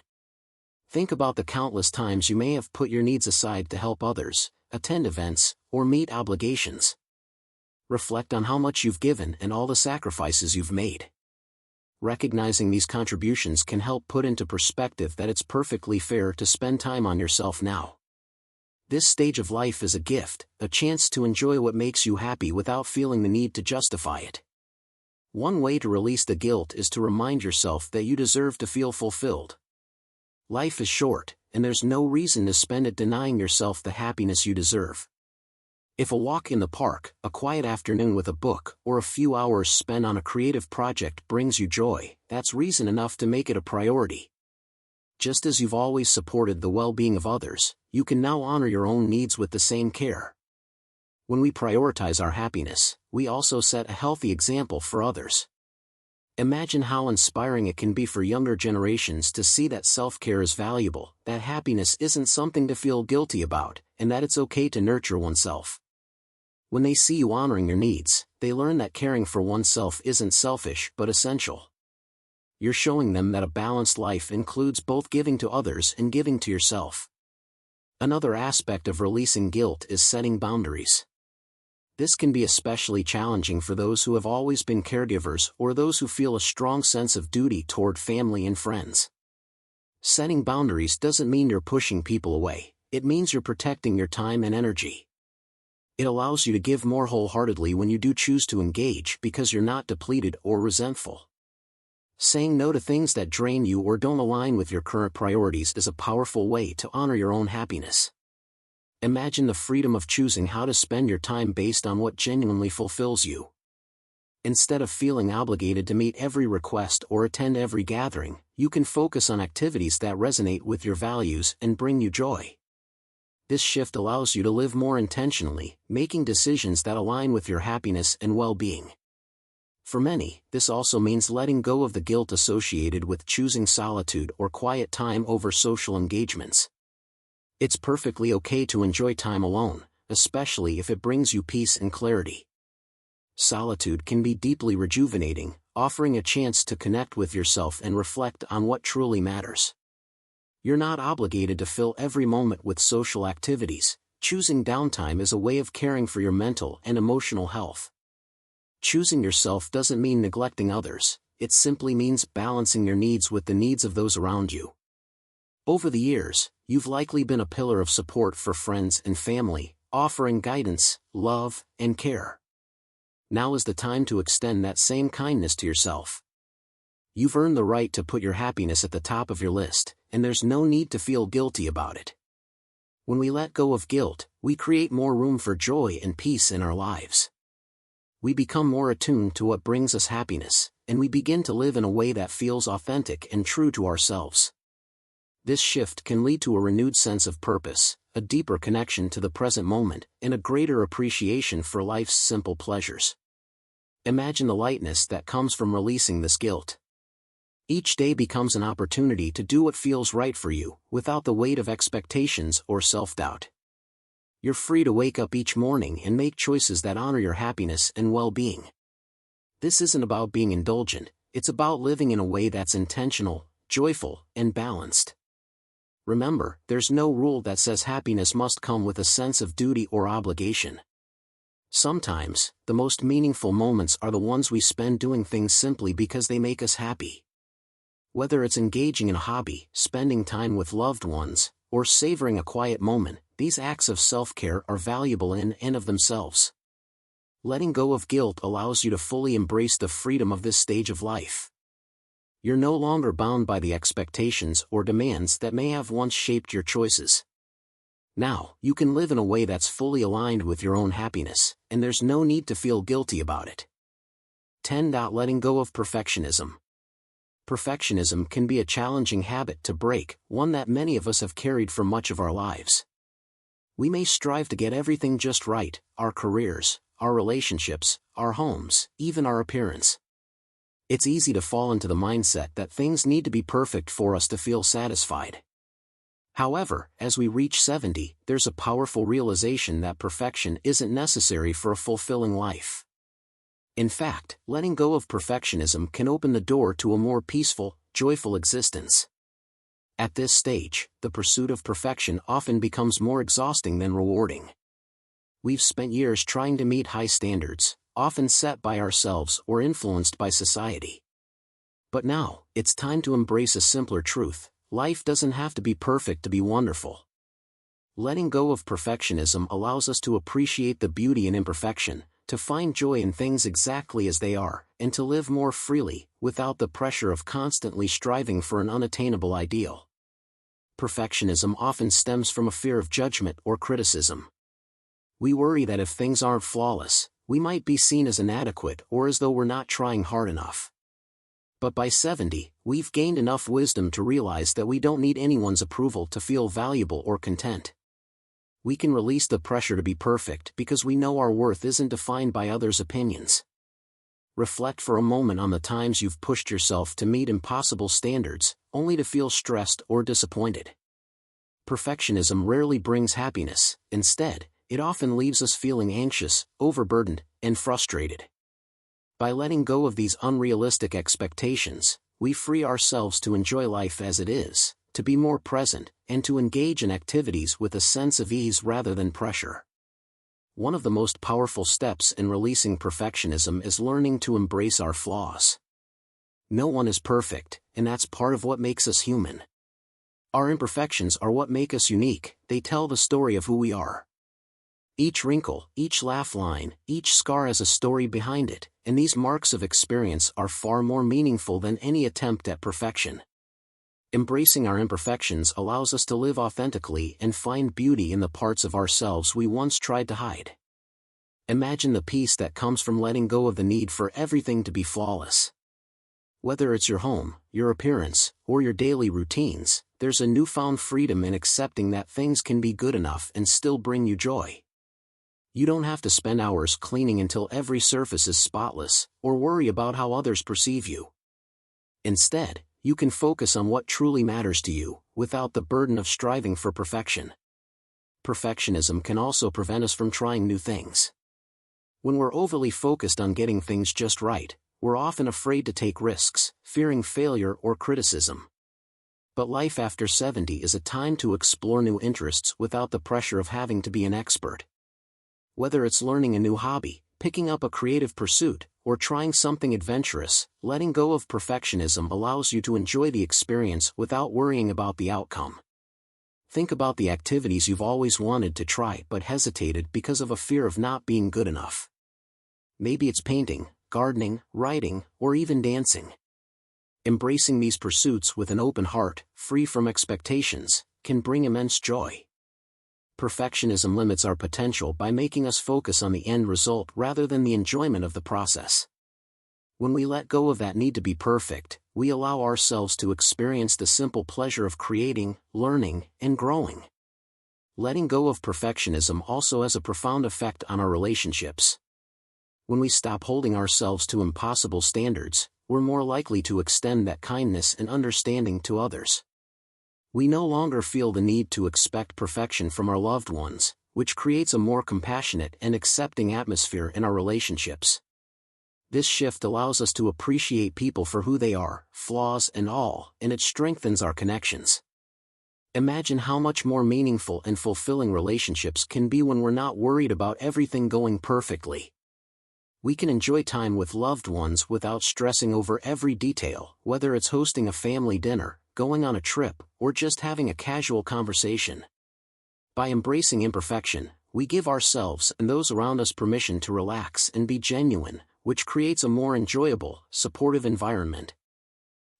Think about the countless times you may have put your needs aside to help others, attend events, or meet obligations. Reflect on how much you've given and all the sacrifices you've made. Recognizing these contributions can help put into perspective that it's perfectly fair to spend time on yourself now. This stage of life is a gift, a chance to enjoy what makes you happy without feeling the need to justify it. One way to release the guilt is to remind yourself that you deserve to feel fulfilled. Life is short, and there's no reason to spend it denying yourself the happiness you deserve. If a walk in the park, a quiet afternoon with a book, or a few hours spent on a creative project brings you joy, that's reason enough to make it a priority. Just as you've always supported the well-being of others, you can now honor your own needs with the same care. When we prioritize our happiness, we also set a healthy example for others. Imagine how inspiring it can be for younger generations to see that self-care is valuable, that happiness isn't something to feel guilty about, and that it's okay to nurture oneself. When they see you honoring your needs, they learn that caring for oneself isn't selfish but essential. You're showing them that a balanced life includes both giving to others and giving to yourself. Another aspect of releasing guilt is setting boundaries. This can be especially challenging for those who have always been caregivers or those who feel a strong sense of duty toward family and friends. Setting boundaries doesn't mean you're pushing people away, it means you're protecting your time and energy. It allows you to give more wholeheartedly when you do choose to engage because you're not depleted or resentful. Saying no to things that drain you or don't align with your current priorities is a powerful way to honor your own happiness. Imagine the freedom of choosing how to spend your time based on what genuinely fulfills you. Instead of feeling obligated to meet every request or attend every gathering, you can focus on activities that resonate with your values and bring you joy. This shift allows you to live more intentionally, making decisions that align with your happiness and well-being. For many, this also means letting go of the guilt associated with choosing solitude or quiet time over social engagements. It's perfectly okay to enjoy time alone, especially if it brings you peace and clarity. Solitude can be deeply rejuvenating, offering a chance to connect with yourself and reflect on what truly matters. You're not obligated to fill every moment with social activities. Choosing downtime is a way of caring for your mental and emotional health. Choosing yourself doesn't mean neglecting others, it simply means balancing your needs with the needs of those around you. Over the years, you've likely been a pillar of support for friends and family, offering guidance, love, and care. Now is the time to extend that same kindness to yourself. You've earned the right to put your happiness at the top of your list, and there's no need to feel guilty about it. When we let go of guilt, we create more room for joy and peace in our lives. We become more attuned to what brings us happiness, and we begin to live in a way that feels authentic and true to ourselves. This shift can lead to a renewed sense of purpose, a deeper connection to the present moment, and a greater appreciation for life's simple pleasures. Imagine the lightness that comes from releasing this guilt. Each day becomes an opportunity to do what feels right for you, without the weight of expectations or self-doubt. You're free to wake up each morning and make choices that honor your happiness and well-being. This isn't about being indulgent, it's about living in a way that's intentional, joyful, and balanced. Remember, there's no rule that says happiness must come with a sense of duty or obligation. Sometimes, the most meaningful moments are the ones we spend doing things simply because they make us happy. Whether it's engaging in a hobby, spending time with loved ones, or savoring a quiet moment, these acts of self-care are valuable in and of themselves. Letting go of guilt allows you to fully embrace the freedom of this stage of life. You're no longer bound by the expectations or demands that may have once shaped your choices. Now, you can live in a way that's fully aligned with your own happiness, and there's no need to feel guilty about it. 10. Letting go of perfectionism. Perfectionism can be a challenging habit to break, one that many of us have carried for much of our lives. We may strive to get everything just right, our careers, our relationships, our homes, even our appearance. It's easy to fall into the mindset that things need to be perfect for us to feel satisfied. However, as we reach 70, there's a powerful realization that perfection isn't necessary for a fulfilling life. In fact, letting go of perfectionism can open the door to a more peaceful, joyful existence. At this stage, the pursuit of perfection often becomes more exhausting than rewarding. We've spent years trying to meet high standards, often set by ourselves or influenced by society. But now, it's time to embrace a simpler truth: life doesn't have to be perfect to be wonderful. Letting go of perfectionism allows us to appreciate the beauty in imperfection, to find joy in things exactly as they are, and to live more freely, without the pressure of constantly striving for an unattainable ideal. Perfectionism often stems from a fear of judgment or criticism. We worry that if things aren't flawless, we might be seen as inadequate or as though we're not trying hard enough. But by 70, we've gained enough wisdom to realize that we don't need anyone's approval to feel valuable or content. We can release the pressure to be perfect because we know our worth isn't defined by others' opinions. Reflect for a moment on the times you've pushed yourself to meet impossible standards, only to feel stressed or disappointed. Perfectionism rarely brings happiness; instead, it often leaves us feeling anxious, overburdened, and frustrated. By letting go of these unrealistic expectations, we free ourselves to enjoy life as it is, to be more present, and to engage in activities with a sense of ease rather than pressure. One of the most powerful steps in releasing perfectionism is learning to embrace our flaws. No one is perfect, and that's part of what makes us human. Our imperfections are what make us unique; they tell the story of who we are. Each wrinkle, each laugh line, each scar has a story behind it, and these marks of experience are far more meaningful than any attempt at perfection. Embracing our imperfections allows us to live authentically and find beauty in the parts of ourselves we once tried to hide. Imagine the peace that comes from letting go of the need for everything to be flawless. Whether it's your home, your appearance, or your daily routines, there's a newfound freedom in accepting that things can be good enough and still bring you joy. You don't have to spend hours cleaning until every surface is spotless, or worry about how others perceive you. Instead, you can focus on what truly matters to you, without the burden of striving for perfection. Perfectionism can also prevent us from trying new things. When we're overly focused on getting things just right, we're often afraid to take risks, fearing failure or criticism. But life after 70 is a time to explore new interests without the pressure of having to be an expert. Whether it's learning a new hobby, picking up a creative pursuit, or trying something adventurous, letting go of perfectionism allows you to enjoy the experience without worrying about the outcome. Think about the activities you've always wanted to try but hesitated because of a fear of not being good enough. Maybe it's painting, gardening, writing, or even dancing. Embracing these pursuits with an open heart, free from expectations, can bring immense joy. Perfectionism limits our potential by making us focus on the end result rather than the enjoyment of the process. When we let go of that need to be perfect, we allow ourselves to experience the simple pleasure of creating, learning, and growing. Letting go of perfectionism also has a profound effect on our relationships. When we stop holding ourselves to impossible standards, we're more likely to extend that kindness and understanding to others. We no longer feel the need to expect perfection from our loved ones, which creates a more compassionate and accepting atmosphere in our relationships. This shift allows us to appreciate people for who they are, flaws and all, and it strengthens our connections. Imagine how much more meaningful and fulfilling relationships can be when we're not worried about everything going perfectly. We can enjoy time with loved ones without stressing over every detail, whether it's hosting a family dinner, going on a trip, or just having a casual conversation. By embracing imperfection, we give ourselves and those around us permission to relax and be genuine, which creates a more enjoyable, supportive environment.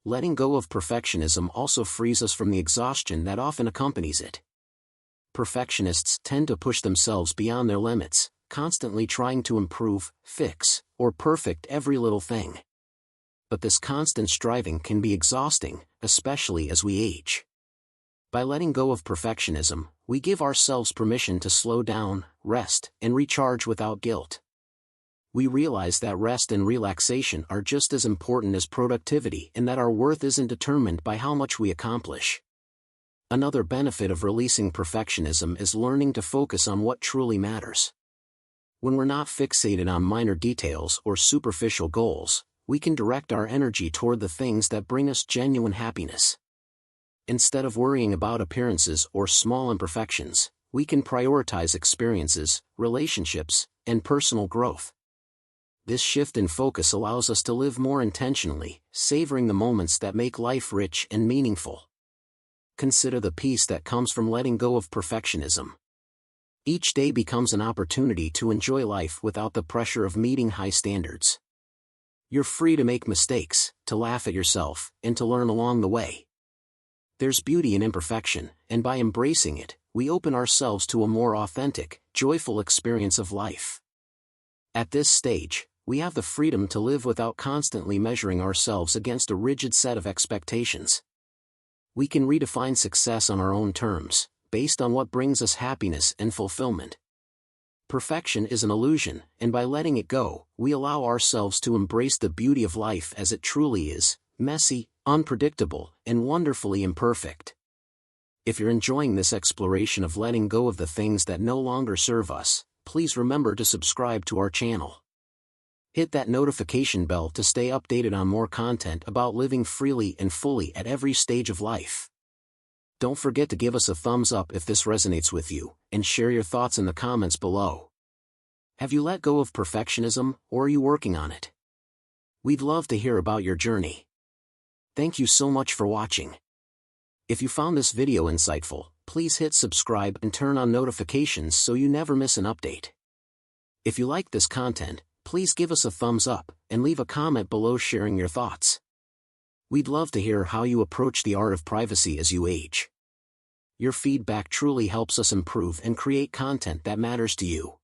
Letting go of perfectionism also frees us from the exhaustion that often accompanies it. Perfectionists tend to push themselves beyond their limits, constantly trying to improve, fix, or perfect every little thing. But this constant striving can be exhausting, especially as we age. By letting go of perfectionism, we give ourselves permission to slow down, rest, and recharge without guilt. We realize that rest and relaxation are just as important as productivity and that our worth isn't determined by how much we accomplish. Another benefit of releasing perfectionism is learning to focus on what truly matters. When we're not fixated on minor details or superficial goals, we can direct our energy toward the things that bring us genuine happiness. Instead of worrying about appearances or small imperfections, we can prioritize experiences, relationships, and personal growth. This shift in focus allows us to live more intentionally, savoring the moments that make life rich and meaningful. Consider the peace that comes from letting go of perfectionism. Each day becomes an opportunity to enjoy life without the pressure of meeting high standards. You're free to make mistakes, to laugh at yourself, and to learn along the way. There's beauty in imperfection, and by embracing it, we open ourselves to a more authentic, joyful experience of life. At this stage, we have the freedom to live without constantly measuring ourselves against a rigid set of expectations. We can redefine success on our own terms, based on what brings us happiness and fulfillment. Perfection is an illusion, and by letting it go, we allow ourselves to embrace the beauty of life as it truly is, messy, unpredictable, and wonderfully imperfect. If you're enjoying this exploration of letting go of the things that no longer serve us, please remember to subscribe to our channel. Hit that notification bell to stay updated on more content about living freely and fully at every stage of life. Don't forget to give us a thumbs up if this resonates with you, and share your thoughts in the comments below. Have you let go of perfectionism, or are you working on it? We'd love to hear about your journey. Thank you so much for watching. If you found this video insightful, please hit subscribe and turn on notifications so you never miss an update. If you like this content, please give us a thumbs up, and leave a comment below sharing your thoughts. We'd love to hear how you approach the art of privacy as you age. Your feedback truly helps us improve and create content that matters to you.